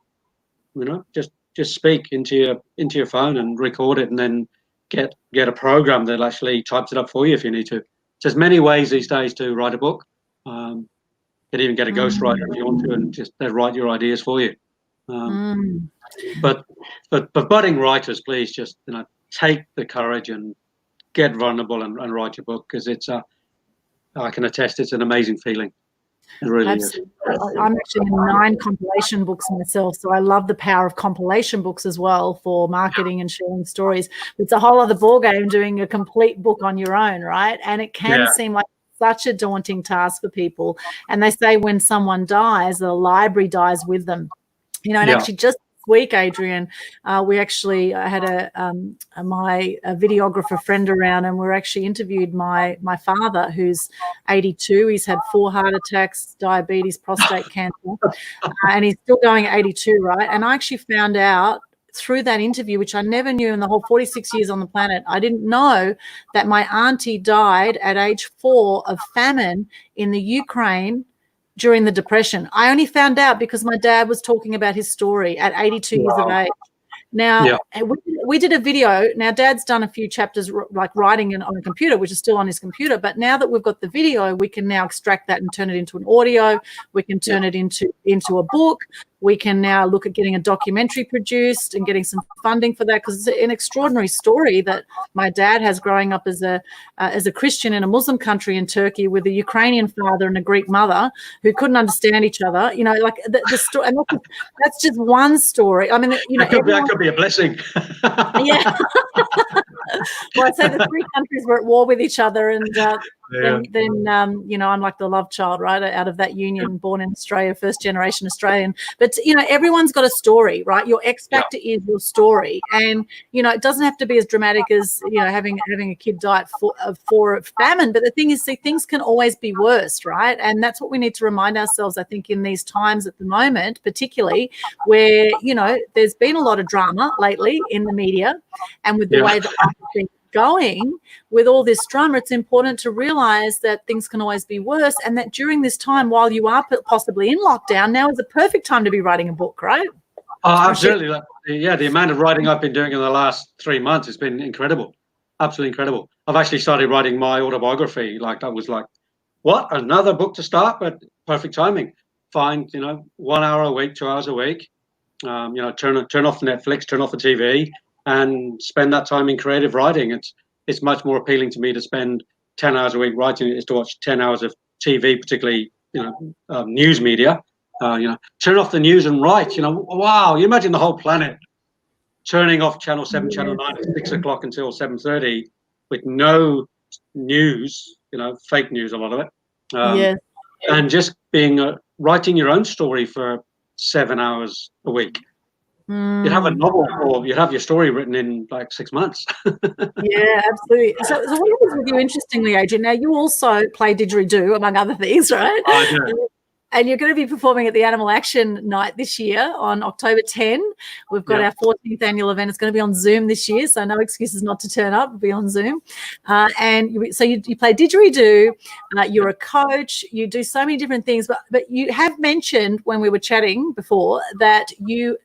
Just speak into your phone and record it, and then get a program that actually types it up for you if you need to. There's many ways these days to write a book. You can even get a ghostwriter if you want to, and just they write your ideas for you. But budding writers, please just take the courage and get vulnerable and write your book, because I can attest, it's an amazing feeling. It really Absolutely. is. I'm actually in 9 compilation books myself, so I love the power of compilation books as well for marketing and sharing stories. It's a whole other ballgame doing a complete book on your own, right? And it can seem like such a daunting task for people. And they say when someone dies, the library dies with them. Actually just this week, Adrian, we actually had my videographer friend around, and we're actually interviewed my father, who's 82. He's had 4 heart attacks, diabetes, prostate cancer, and he's still going at 82, right? And I actually found out through that interview, which I never knew in the whole 46 years on the planet, I didn't know that my auntie died at age 4 of famine in the Ukraine during the Depression. I only found out because my dad was talking about his story at 82 years of age. Now, we did a video. Now, Dad's done a few chapters like writing on a computer, which is still on his computer. But now that we've got the video, we can now extract that and turn it into an audio. We can turn it into a book. We can now look at getting a documentary produced and getting some funding for that, because it's an extraordinary story that my dad has growing up as a Christian in a Muslim country in Turkey with a Ukrainian father and a Greek mother who couldn't understand each other. Like the story, and that's just one story. I mean, that could be a blessing. Yeah. Well, I'd say the 3 countries were at war with each other, and then I'm like the love child, right, out of that union, born in Australia, first generation Australian. But everyone's got a story, right? Your X factor is your story, and it doesn't have to be as dramatic as having a kid die for famine. But the thing is, see, things can always be worse, right? And that's what we need to remind ourselves, I think, in these times at the moment, particularly where there's been a lot of drama lately in the media, and with the way that things going with all this drama, it's important to realize that things can always be worse, and that during this time, while you are possibly in lockdown, now is the perfect time to be writing a book, right? Oh, absolutely. The amount of writing I've been doing in the last 3 months has been incredible. Absolutely incredible. I've actually started writing my autobiography. Like, I was like, what, another book to start? But perfect timing. Find 1 hour a week, 2 hours a week, turn off Netflix, turn off the TV, and spend that time in creative writing. It's much more appealing to me to spend 10 hours a week writing is to watch 10 hours of TV, particularly news media. Turn off the news and write. Wow, you imagine the whole planet turning off Channel 7, Channel 9 at 6 o'clock until 7:30 with no news, fake news, a lot of it. And just writing your own story for 7 hours a week. You'd have a novel, or you'd have your story written in like 6 months. Yeah, absolutely. So what happens with you, interestingly, Adrian? Now, you also play didgeridoo, among other things, right? I do. And you're going to be performing at the Animal Action Night this year on October 10. We've got our 14th annual event. It's going to be on Zoom this year, so no excuses not to turn up. It'll be on Zoom. So you play didgeridoo. You're a coach. You do so many different things. But you have mentioned when we were chatting before that you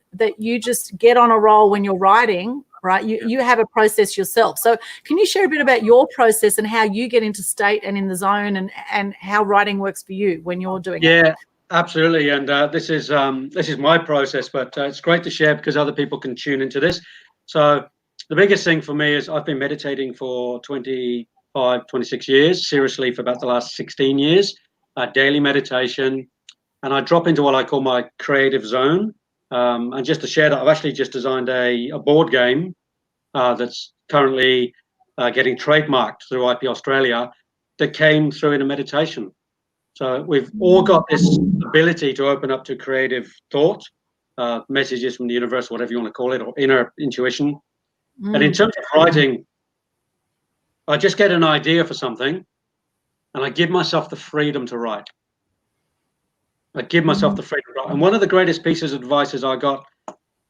just get on a roll when you're writing. Right, you have a process yourself. So can you share a bit about your process and how you get into state and in the zone, and how writing works for you when you're doing it? Yeah, absolutely. And this is my process, but it's great to share because other people can tune into this. So the biggest thing for me is I've been meditating for 25, 26 years, seriously for about the last 16 years, daily meditation. And I drop into what I call my creative zone. And just to share that, I've actually just designed a board game that's currently getting trademarked through IP Australia that came through in a meditation. So we've all got this ability to open up to creative thought, messages from the universe, whatever you want to call it, or inner intuition. And in terms of writing, I just get an idea for something and I give myself the freedom to write. I give myself the freedom to write. And one of the greatest pieces of advice I got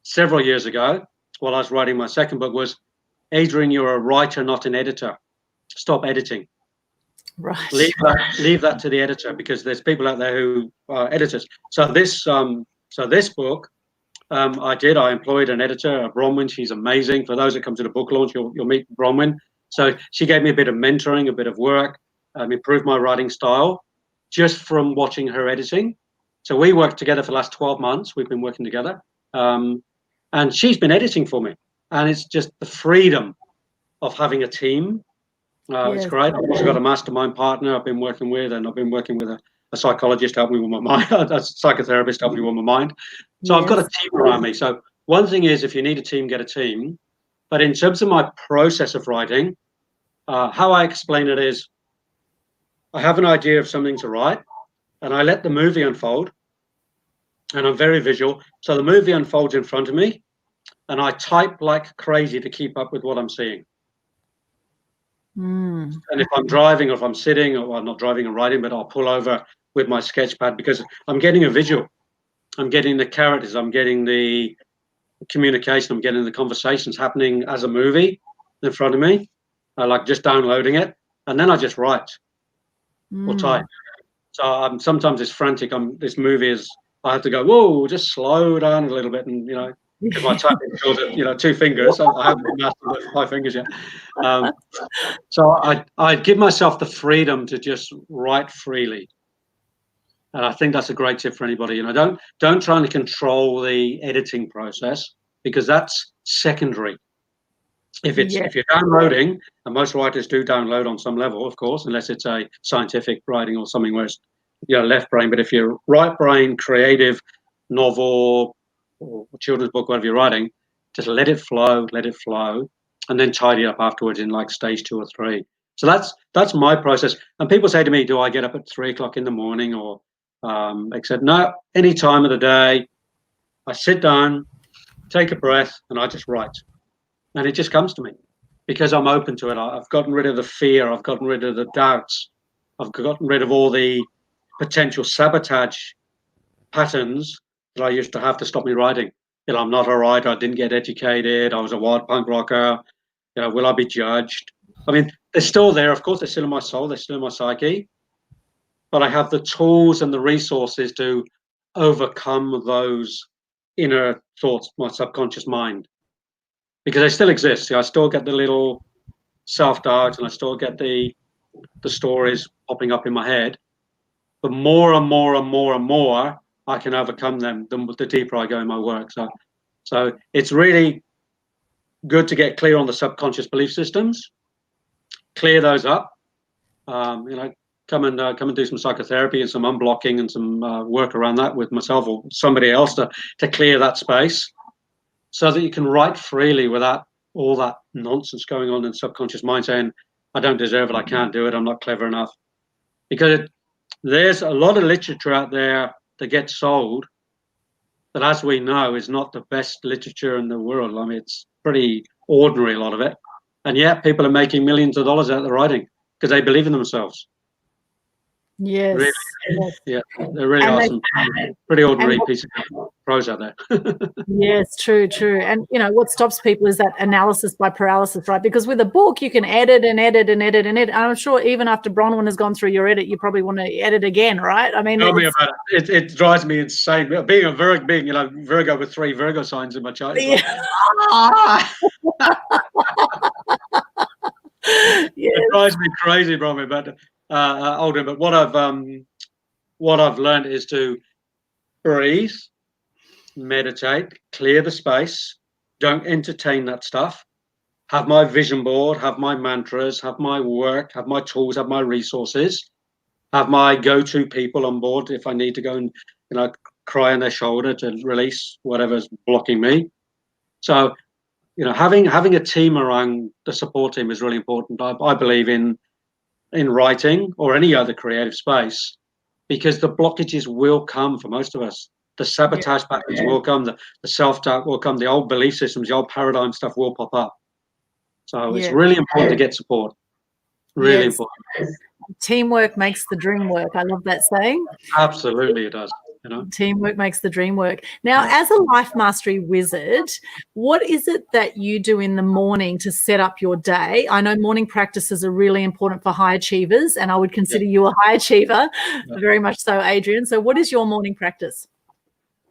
several years ago while I was writing my second book was, Adrian, you're a writer, not an editor. Stop editing. Right. Leave that to the editor, because there's people out there who are editors. So this book, I employed an editor, Bronwyn. She's amazing. For those that come to the book launch, you'll meet Bronwyn. So she gave me a bit of mentoring, a bit of work, improved my writing style just from watching her editing. So we worked together for the last 12 months. We've been working together. And she's been editing for me. And it's just the freedom of having a team. It's great. I've also got a mastermind partner I've been working with, and I've been working with a psychologist to help me with my mind, a psychotherapist to help me with my mind. So I've got a team around me. So one thing is, if you need a team, get a team. But in terms of my process of writing, how I explain it is, I have an idea of something to write, and I let the movie unfold. And I'm very visual. So the movie unfolds in front of me, and I type like crazy to keep up with what I'm seeing. And if I'm driving, or if I'm sitting, or I'm not driving and writing, but I'll pull over with my sketch pad, because I'm getting a visual. I'm getting the characters. I'm getting the communication. I'm getting the conversations happening as a movie in front of me. I like just downloading it, and then I just write or type. So sometimes it's frantic. This movie is, I have to go, whoa, just slow down a little bit, and because my typing skills are, 2 fingers. I haven't mastered 5 fingers yet. So I give myself the freedom to just write freely. And I think that's a great tip for anybody. Don't try to control the editing process, because that's secondary. If you're downloading, and most writers do download on some level, of course, unless it's a scientific writing or something where it's left brain. But if you're right brain, creative, novel, or children's book, whatever you're writing, just let it flow, and then tidy up afterwards in like stage 2 or 3. So that's my process. And people say to me, do I get up at 3 o'clock in the morning, or except no, any time of the day. I sit down, take a breath, and I just write. And it just comes to me because I'm open to it. I've gotten rid of the fear. I've gotten rid of the doubts. I've gotten rid of all the potential sabotage patterns that I used to have to stop me writing. I'm not a writer. I didn't get educated. I was a wild punk rocker. Will I be judged? I mean, they're still there. Of course, they're still in my soul. They're still in my psyche. But I have the tools and the resources to overcome those inner thoughts, my subconscious mind, because they still exist. See, I still get the little self-doubt, and I still get the stories popping up in my head. But more and more and more and more, I can overcome them the deeper I go in my work. So it's really good to get clear on the subconscious belief systems, clear those up. Come and do some psychotherapy and some unblocking and some work around that with myself or somebody else to clear that space, so that you can write freely without all that nonsense going on in subconscious mind saying, I don't deserve it, I can't do it, I'm not clever enough. Because there's a lot of literature out there that gets sold that, as we know, is not the best literature in the world. I mean, it's pretty ordinary, a lot of it. And yet people are making millions of dollars out of the writing because they believe in themselves. Yes. Really, Yes. yeah, there really And are they, some pretty ordinary and pieces of prose out there. yes, true, true. And what stops people is that analysis by paralysis, right? Because with a book, you can edit and edit and edit and edit. And I'm sure even after Bronwyn has gone through your edit, you probably want to edit again, right? I mean, Tell me about it. It drives me insane. Being a Virgo with 3 Virgo signs in my chart, it's like, yes. it drives me crazy, Bromley. But Aldrin, but what I've learned is to breathe, meditate, clear the space, don't entertain that stuff. Have my vision board, have my mantras, have my work, have my tools, have my resources, have my go-to people on board if I need to go and cry on their shoulder to release whatever's blocking me. So having a team around the support team is really important. I believe in writing or any other creative space, because the blockages will come for most of us. The sabotage patterns will come, the self-doubt will come, the old belief systems, the old paradigm stuff will pop up. So it's really important to get support. Really important. Teamwork makes the dream work. I love that saying. Absolutely, it does. Teamwork makes the dream work. Now, as a life mastery wizard, what is it that you do in the morning to set up your day? I know morning practices are really important for high achievers, and I would consider you a high achiever, very much so, Adrian. So what is your morning practice?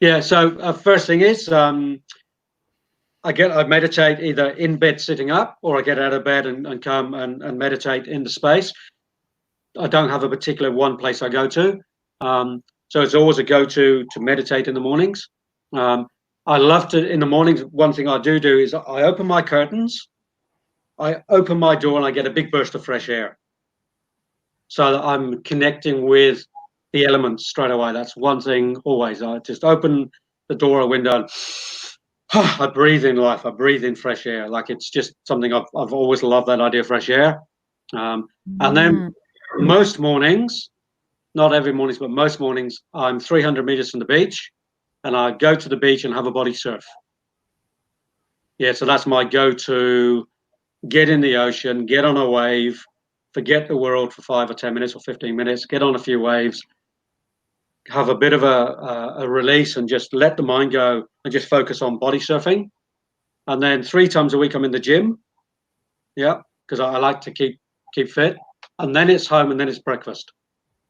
Yeah, so first thing is I meditate either in bed sitting up, or I get out of bed and come and meditate in the space. I don't have a particular one place I go to. So it's always a go-to to meditate in the mornings. I love to, in the mornings, one thing I do is I open my curtains, I open my door, and I get a big burst of fresh air. So that I'm connecting with the elements straight away. That's one thing always. I just open the door or window, and I breathe in life. I breathe in fresh air. Like, it's just something I've always loved, that idea of fresh air. And then most mornings, not every morning, but most mornings, I'm 300 meters from the beach, and I go to the beach and have a body surf. Yeah, so that's my go-to. Get in the ocean, get on a wave, forget the world for 5 or 10 minutes or 15 minutes, get on a few waves, have a bit of a release, and just let the mind go and just focus on body surfing. And then 3 times a week, I'm in the gym. Yeah, because I like to keep fit. And then it's home, and then it's breakfast.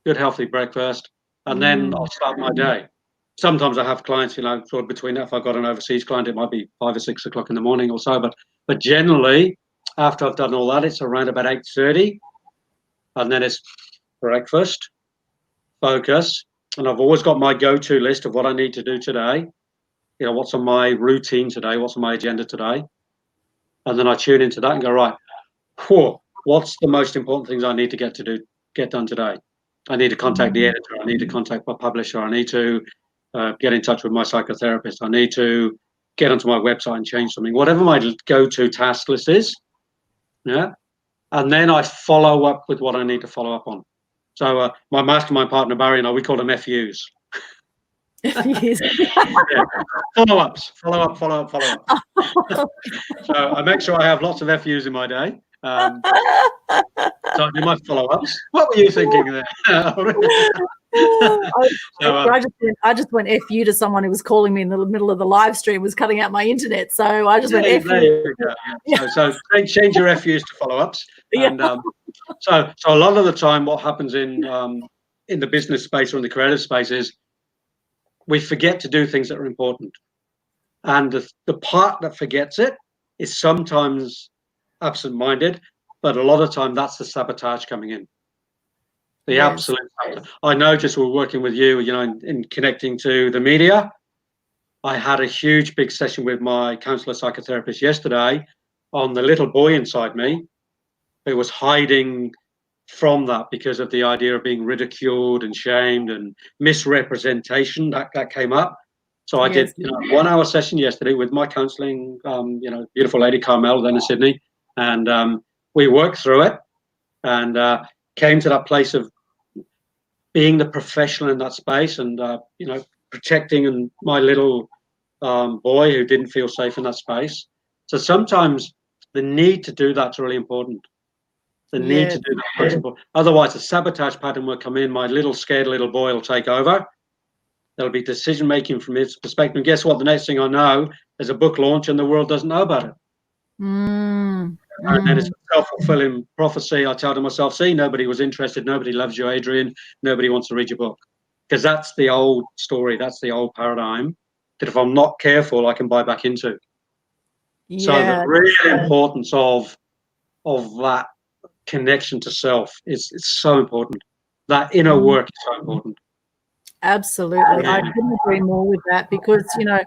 Good, healthy breakfast. And then I'll start my day. Sometimes I have clients, sort of between that. If I've got an overseas client, it might be 5 or 6 o'clock in the morning or so. But generally, after I've done all that, it's around about 8:30. And then it's breakfast, focus. And I've always got my go-to list of what I need to do today. What's on my routine today? What's on my agenda today? And then I tune into that and go, right, what's the most important things I need to get done today? I need to contact the editor. I need to contact my publisher. I need to get in touch with my psychotherapist. I need to get onto my website and change something. Whatever my go-to task list is, yeah. And then I follow up with what I need to follow up on. So my mastermind partner, Barry, and I, we call them FUs. FUs. Yeah. Follow-ups. Follow up. So I make sure I have lots of FUs in my day. So I do my follow-ups. What were you thinking there? I just went FU to someone who was calling me in the middle of the live stream, was cutting out my internet. So I just went FU. There you go. Yeah. So change your FUs to follow-ups. And so a lot of the time, what happens in the business space or in the creative space is we forget to do things that are important. And the part that forgets it is sometimes absent-minded, but a lot of the time that's the sabotage coming in. The absolute. I noticed we're working with you, in connecting to the media. I had a huge big session with my counselor psychotherapist yesterday on the little boy inside me who was hiding from that because of the idea of being ridiculed and shamed and misrepresentation that came up. So I did a 1 hour session yesterday with my counseling, beautiful lady Carmel then in Sydney, and we worked through it and came to that place of being the professional in that space and protecting my little boy who didn't feel safe in that space. So sometimes the need to do that's really important. The need to do that principle. Otherwise, the sabotage pattern will come in. My little scared little boy will take over. There'll be decision making from his perspective. And guess what? The next thing I know, there's a book launch and the world doesn't know about it. And then it's a self-fulfilling prophecy. I tell to myself, see, nobody was interested. Nobody loves you, Adrian. Nobody wants to read your book. Because that's the old story. That's the old paradigm that if I'm not careful, I can buy back into. So the real importance of that connection to self is so important. That inner work is so important. Absolutely. I couldn't agree more with that, because, you know,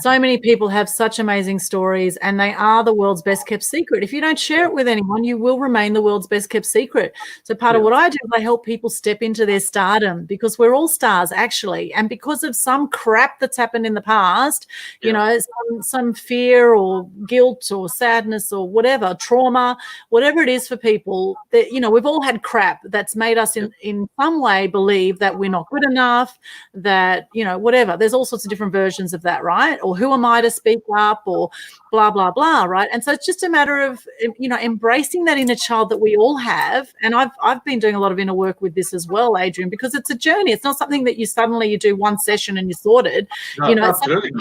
so many people have such amazing stories and they are the world's best kept secret. If you don't share it with anyone, you will remain the world's best kept secret. So part of what I do is I help people step into their stardom, because we're all stars actually. And because of some crap that's happened in the past, you know, some fear or guilt or sadness or whatever, trauma, whatever it is for people, that, you know, we've all had crap that's made us in some way believe that we're not good enough, that, you know, whatever. There's all sorts of different versions of that, right? Or who am I to speak up, or blah, blah, blah, right? And so it's just a matter of, you know, embracing that inner child that we all have. And I've been doing a lot of inner work with this as well, Adrian, because it's a journey. It's not something that you do one session and you're sorted. No, you know, absolutely.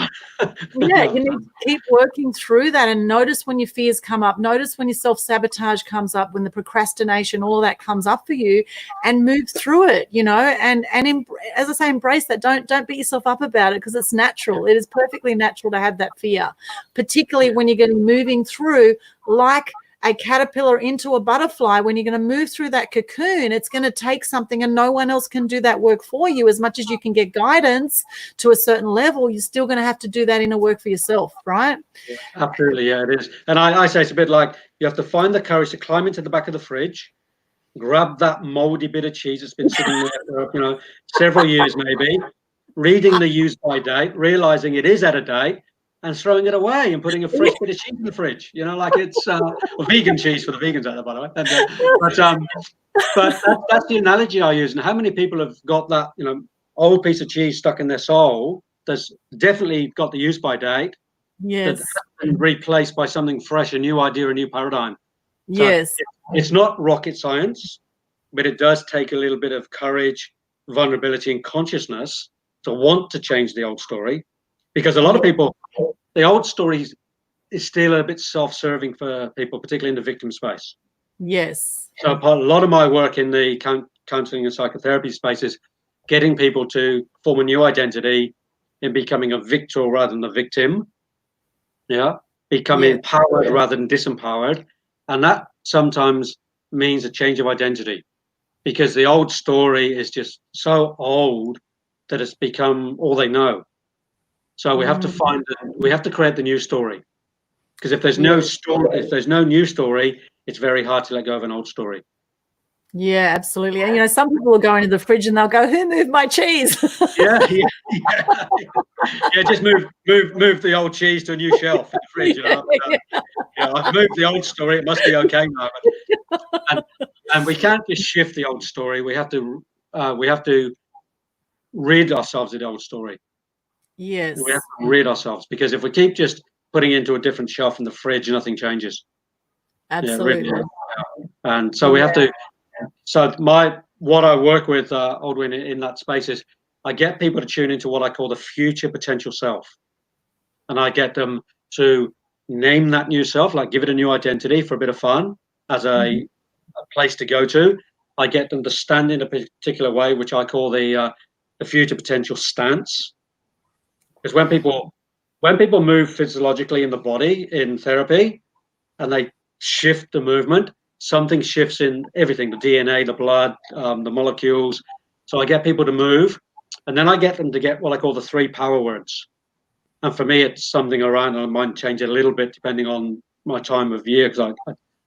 you need to keep working through that and notice when your fears come up, notice when your self-sabotage comes up, when the procrastination, all of that comes up for you, and move through it, you know, and as I say, embrace that. Don't beat yourself up about it, because it's natural. It is perfectly natural to have that fear, particularly when you're getting moving through like a caterpillar into a butterfly. When you're going to move through that cocoon, it's going to take something, and no one else can do that work for you. As much as you can get guidance to a certain level, you're still going to have to do that inner work for yourself, right? Yeah, absolutely, yeah, it is. And I say it's a bit like you have to find the courage to climb into the back of the fridge, grab that moldy bit of cheese that's been sitting there for, you know, several years maybe, reading the use by date, realizing it is out of date, and throwing it away and putting a fresh bit of cheese in the fridge. You know, like it's vegan cheese for the vegans out there, by the way. And, but that's the analogy I use. And how many people have got that, you know, old piece of cheese stuck in their soul that's definitely got the use by date, that has been replaced by something fresh, a new idea, a new paradigm. So it's not rocket science, but it does take a little bit of courage, vulnerability, and consciousness to want to change the old story. Because a lot of people, the old story is still a bit self-serving for people, particularly in the victim space. Yes. So a lot of my work in the counseling and psychotherapy space is getting people to form a new identity in becoming a victor rather than a victim. Yeah, becoming empowered rather than disempowered. And that sometimes means a change of identity, because the old story is just so old that it's become all they know. So we have to we have to create the new story, because if there's no story, if there's no new story, it's very hard to let go of an old story. Yeah, absolutely. And, you know, some people will go into the fridge and they'll go, "Who moved my cheese?" Yeah, just move the old cheese to a new shelf in the fridge. You know? I've moved the old story. It must be okay now. And we can't just shift the old story. We have to rid ourselves of the old story. Yes. We have to rid ourselves, because if we keep just putting it into a different shelf in the fridge, nothing changes. Absolutely. Yeah, really. And so we have to. So what I work with, Aldwyn, in that space is I get people to tune into what I call the future potential self, and I get them to name that new self, like give it a new identity for a bit of fun as a place to go to. I get them to stand in a particular way, which I call the future potential stance. Because when people move physiologically in the body in therapy, and they shift the movement, something shifts in everything, the DNA, the blood, the molecules. So I get people to move, and then I get them to get what I call the 3 power words. And for me, it's something around, and I might change it a little bit depending on my time of year, because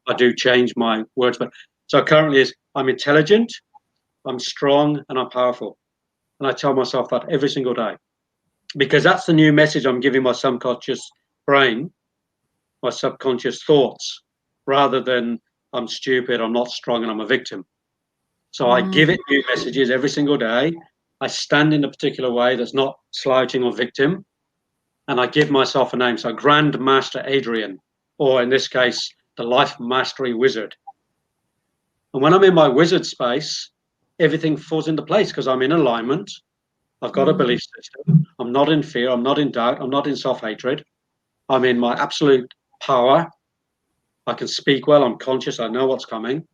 I do change my words. But so currently is I'm intelligent, I'm strong, and I'm powerful. And I tell myself that every single day, because that's the new message I'm giving my subconscious brain, my subconscious thoughts, rather than I'm stupid, I'm not strong, and I'm a victim. So I give it new messages every single day. I stand in a particular way that's not slouching or victim, and I give myself a name. So Grand Master Adrian, or in this case, the Life Mastery Wizard. And when I'm in my wizard space, everything falls into place because I'm in alignment. I've got a belief system. I'm not in fear. I'm not in doubt. I'm not in self-hatred. I'm in my absolute power. I can speak well. I'm conscious. I know what's coming.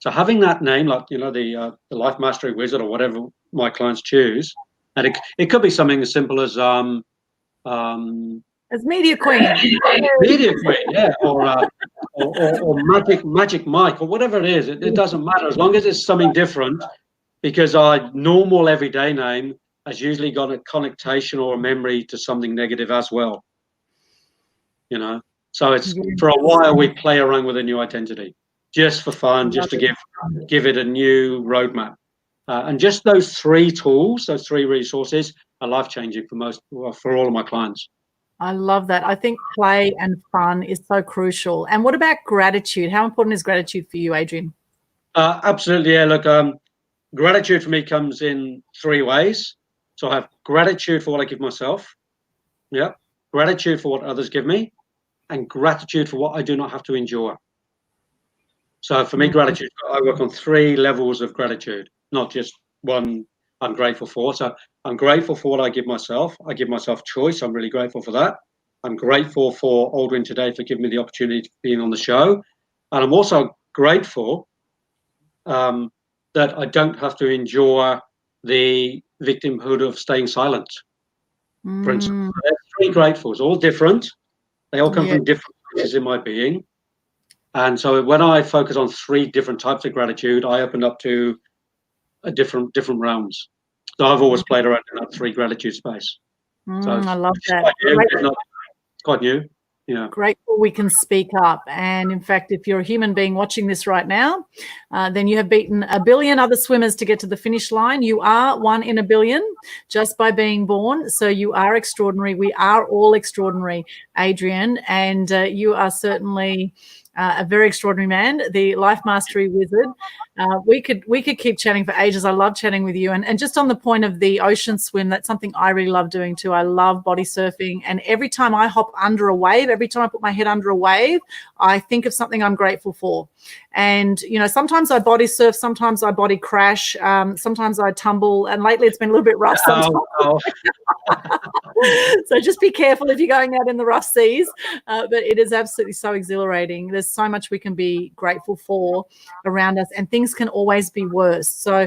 So having that name, like, the Life Mastery Wizard or whatever my clients choose, and it could be something as simple as As Media Queen. Media Queen, yeah, or Magic Mike, or whatever it is. It doesn't matter as long as it's something different, because our normal everyday name has usually got a connotation or a memory to something negative as well. So it's for a while we play around with a new identity just for fun, just to give it a new roadmap. And just those three tools, those three resources are life-changing for all of my clients. I love that. I think play and fun is so crucial. And what about gratitude? How important is gratitude for you, Adrian? Absolutely, yeah. Look, gratitude for me comes in three ways. So I have gratitude for what I give myself, gratitude for what others give me, and gratitude for what I do not have to endure. So for me, gratitude, I work on three levels of gratitude, not just one I'm grateful for. So I'm grateful for what I give myself. I give myself choice. I'm really grateful for that. I'm grateful for Aldwyn today for giving me the opportunity of being on the show. And I'm also grateful that I don't have to endure the victimhood of staying silent. For instance, there's three gratefuls, all different. They all come from different places in my being. And so when I focus on three different types of gratitude, I open up to a different realms. So I've always played around in that three gratitude space. So I love that. It's quite new. Yeah. Grateful we can speak up. And in fact, if you're a human being watching this right now, then you have beaten 1 billion other swimmers to get to the finish line. You are 1 in 1 billion just by being born. So you are extraordinary. We are all extraordinary, Adrian. And you are certainly a very extraordinary man, the Life Mastery Wizard. We could keep chatting for ages. I love chatting with you. And just on the point of the ocean swim, that's something I really love doing too. I love body surfing. And every time I hop under a wave, every time I put my head under a wave, I think of something I'm grateful for. And, sometimes I body surf, sometimes I body crash, sometimes I tumble. And lately it's been a little bit rough sometimes. So just be careful if you're going out in the rough seas. But it is absolutely so exhilarating. There's so much we can be grateful for around us, and things can always be worse. So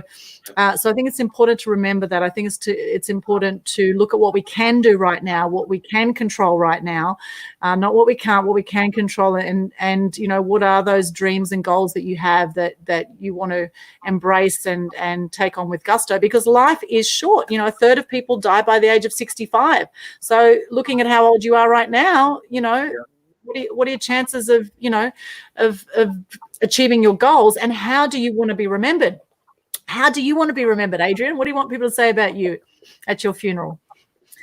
I think it's important to remember that. I think it's important to look at what we can do right now, what we can control right now, not what we can't, what we can control, and what are those dreams and goals that you have that you want to embrace and take on with gusto, because life is short. A third of people die by the age of 65. So looking at how old you are right now, what are your chances of achieving your goals, and how do you want to be remembered? How do you want to be remembered, Adrian? What do you want people to say about you at your funeral?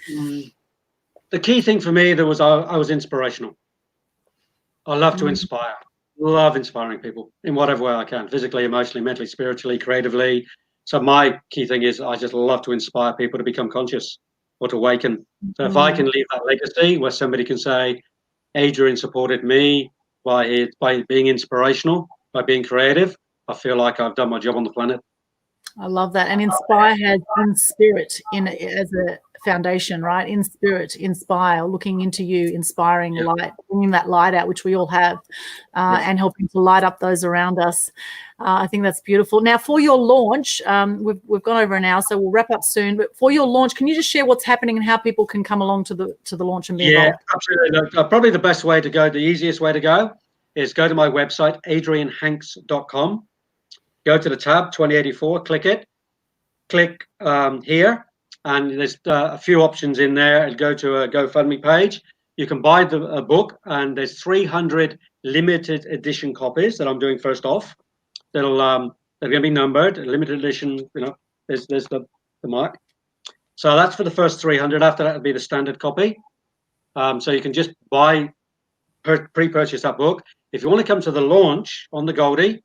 The key thing for me I was inspirational. I love to inspire. Love inspiring people in whatever way I can, physically, emotionally, mentally, spiritually, creatively. So my key thing is I just love to inspire people to become conscious or to awaken. So if I can leave that legacy where somebody can say, Adrian supported me by being inspirational, by being creative, I feel like I've done my job on the planet. I love that. And inspire has in spirit as a foundation, right? In spirit, inspire, looking into you, inspiring light, bringing that light out, which we all have, and helping to light up those around us. I think that's beautiful. Now, for your launch, we've gone over an hour, so we'll wrap up soon. But for your launch, can you just share what's happening and how people can come along to the launch and be involved? Yeah, absolutely. Probably the best way to go, the easiest way to go, is go to my website, adrianhanks.com. Go to the tab 2084, click it, click here, and there's a few options in there. And go to a GoFundMe page. You can buy a book, and there's 300 limited edition copies that I'm doing first off. They're going to be numbered, limited edition. There's the mark. So that's for the first 300. After that, it'll be the standard copy. So you can just pre-purchase that book. If you want to come to the launch on the Goldie,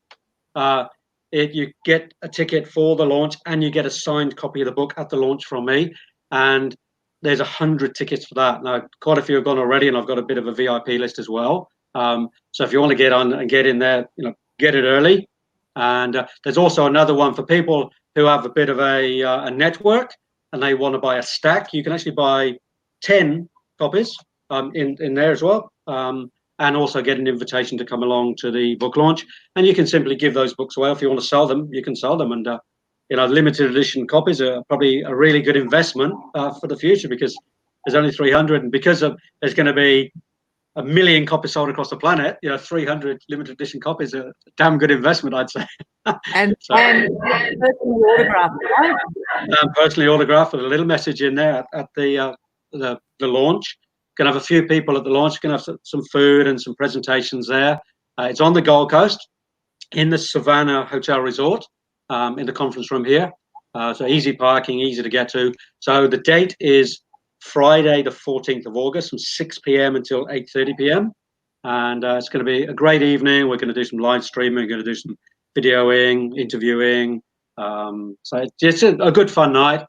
you get a ticket for the launch, and you get a signed copy of the book at the launch from me. And there's 100 tickets for that. Now, quite a few have gone already, and I've got a bit of a VIP list as well. So if you want to get on and get in there, get it early. And there's also another one for people who have a bit of a network and they want to buy a stack. You can actually buy 10 copies in there as well, and also get an invitation to come along to the book launch. And you can simply give those books away. If you want to sell them, you can sell them. And limited edition copies are probably a really good investment for the future, because there's only 300, and because there's going to be 1 million copies sold across the planet, 300 limited edition copies are a damn good investment, I'd say. And personally autographed, right? Personally autographed with a little message in there at the launch. Going to have a few people at the launch. Going to have some food and some presentations there. It's on the Gold Coast, in the Savannah Hotel Resort, in the conference room here. So easy parking, easy to get to. So the date is Friday, the 14th of August, from 6 p.m. until 8:30 p.m. And it's going to be a great evening. We're going to do some live streaming. We're going to do some videoing, interviewing. So it's a good fun night.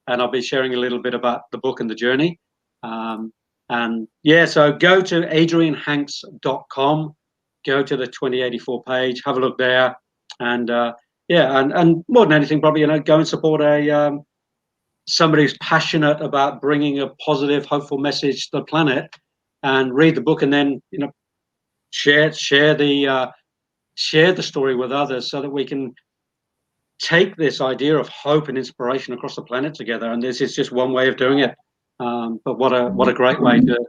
And I'll be sharing a little bit about the book and the journey. So go to adrianhanks.com, go to the 2084 page, have a look there. And and more than anything, probably, go and support somebody who's passionate about bringing a positive, hopeful message to the planet, and read the book, and then share the story with others, so that we can take this idea of hope and inspiration across the planet together. And this is just one way of doing it. But what a great way to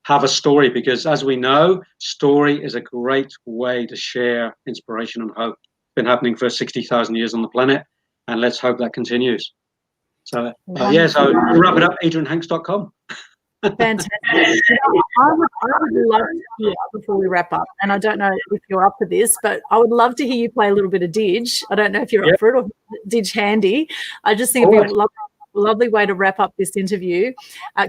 have a story, because as we know, story is a great way to share inspiration and hope. It's been happening for 60,000 years on the planet, and let's hope that continues. So so to wrap it up, adrianhanks.com. Fantastic. I would love to hear, before we wrap up, and I don't know if you're up for this, but I would love to hear you play a little bit of Didge. I don't know if you're up for it, or Didge handy. I just think it'd be a lovely way to wrap up this interview.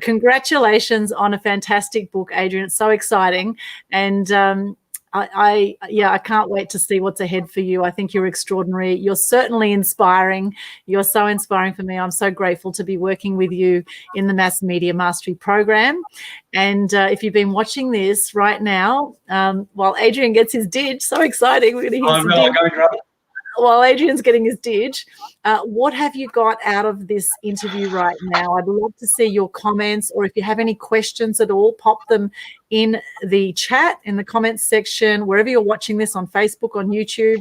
Congratulations on a fantastic book, Adrian. It's so exciting. And I can't wait to see what's ahead for you. I think you're extraordinary. You're certainly inspiring. You're so inspiring for me. I'm so grateful to be working with you in the Mass Media Mastery Program. And if you've been watching this right now, while Adrian gets his Didge, so exciting. We're going to hear some Didge. While Adrian's getting his Didge, what have you got out of this interview right now? I'd love to see your comments, or if you have any questions at all, pop them in the chat, in the comments section, wherever you're watching this, on Facebook, on YouTube,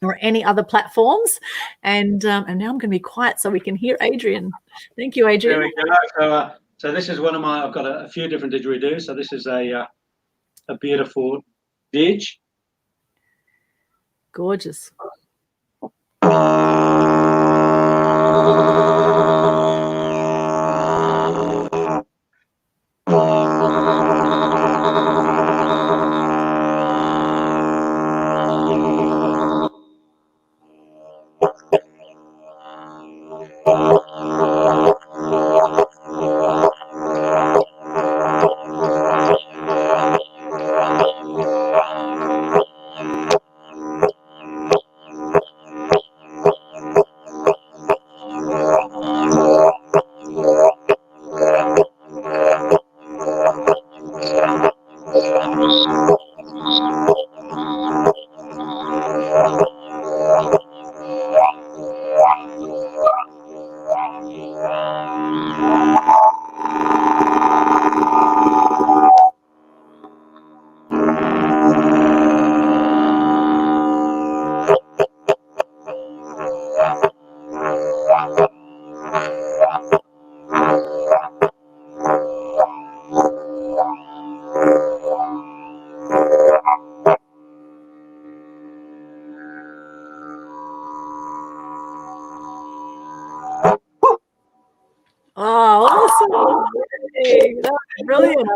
or any other platforms. And now I'm going to be quiet so we can hear Adrian. Thank you, Adrian. There we go. So this is one of I've got a few different didgeridoos. So this is a beautiful Didge. Gorgeous. That was brilliant.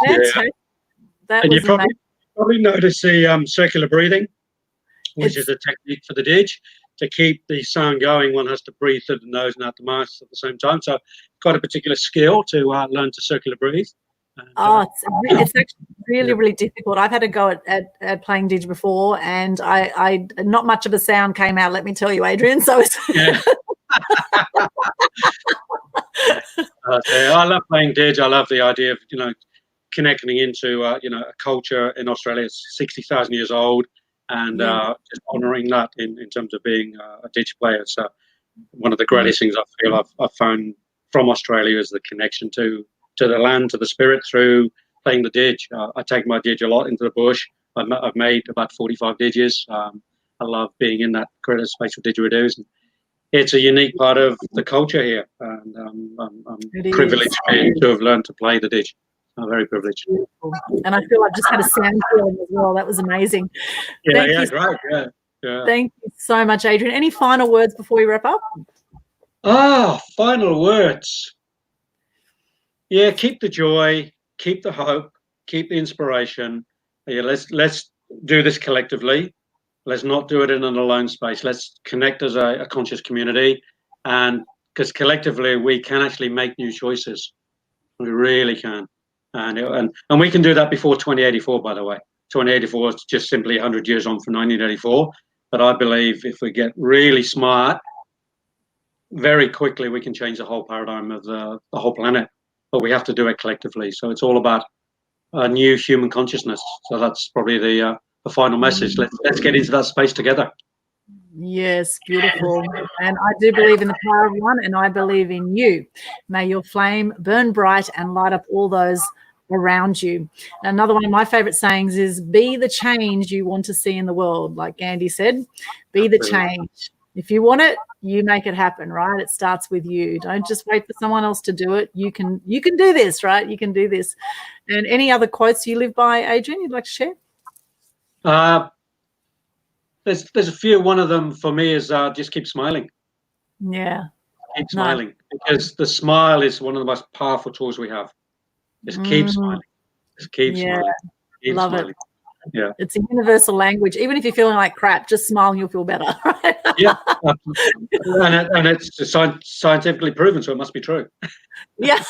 Fantastic. That was amazing. Probably notice the circular breathing, which is a technique for the Didge. To keep the sound going, one has to breathe through the nose and out the mouth at the same time. So quite a particular skill to learn to circular breathe. And, it's actually really difficult. I've had a go at playing Didge before, and I not much of a sound came out, let me tell you, Adrian. So it's I love playing Didge. I love the idea of connecting into a culture in Australia. It's 60,000 years old. and just honouring that in terms of being a Didge player. So one of the greatest things I feel I've found from Australia is the connection to the land, to the spirit through playing the Didge. I take my Didge a lot into the bush. I've made about 45 Didges. I love being in that creative space with didgeridoos. It's a unique part of the culture here, and I'm privileged to have learned to play the Didge. I'm very privileged. Beautiful. And I feel I've just had a sound feeling as well. That was amazing. Great. Yeah. Thank you so much, Adrian. Any final words before we wrap up? Final words. Yeah, keep the joy, keep the hope, keep the inspiration. Yeah, let's do this collectively. Let's not do it in an alone space. Let's connect as a conscious community, and because collectively we can actually make new choices. We really can, and we can do that before 2084. By the way, 2084 is just simply 100 years on from 1984. But I believe if we get really smart, very quickly we can change the whole paradigm of the whole planet. But we have to do it collectively. So it's all about a new human consciousness. So that's probably the final message. Let's get into that space together. Yes, beautiful. And I do believe in the power of one, and I believe in you. May your flame burn bright and light up all those around you. Another one of my favorite sayings is, be the change you want to see in the world. Like Andy said, be the change. If you want it, you make it happen, right? It starts with you. Don't just wait for someone else to do it. You can do this, right? You can do this. And any other quotes you live by, Adrian, you'd like to share? There's a few. One of them for me is just keep smiling. Yeah. Keep smiling, because the smile is one of the most powerful tools we have. Just keep smiling. Just keep smiling. Keep Love smiling. it. Yeah. It's a universal language. Even if you're feeling like crap, just smile and you'll feel better. Right? Yeah. And it's scientifically proven, so it must be true. Yeah.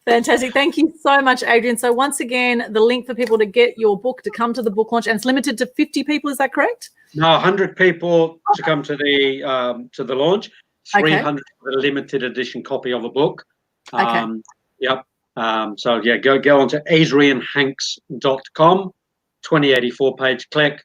Fantastic. Thank you so much, Adrian. So once again, the link for people to get your book, to come to the book launch, and it's limited to 50 people. Is that correct? No, 100 people to come to the launch. 300 for a limited edition copy of a book. Yep. So yeah, go on to adrianhanks.com, 2084 page, click,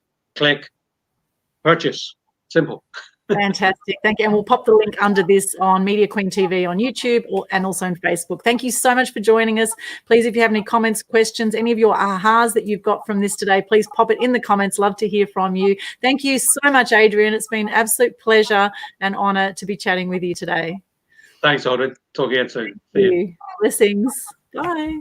purchase. Simple. Fantastic. Thank you. And we'll pop the link under this on Media Queen TV on YouTube and also on Facebook. Thank you so much for joining us. Please, if you have any comments, questions, any of your ahas that you've got from this today, please pop it in the comments. Love to hear from you. Thank you so much, Adrian. It's been an absolute pleasure and honor to be chatting with you today. Thanks, Aldwyn. Talk again soon. See you. Blessings. Bye.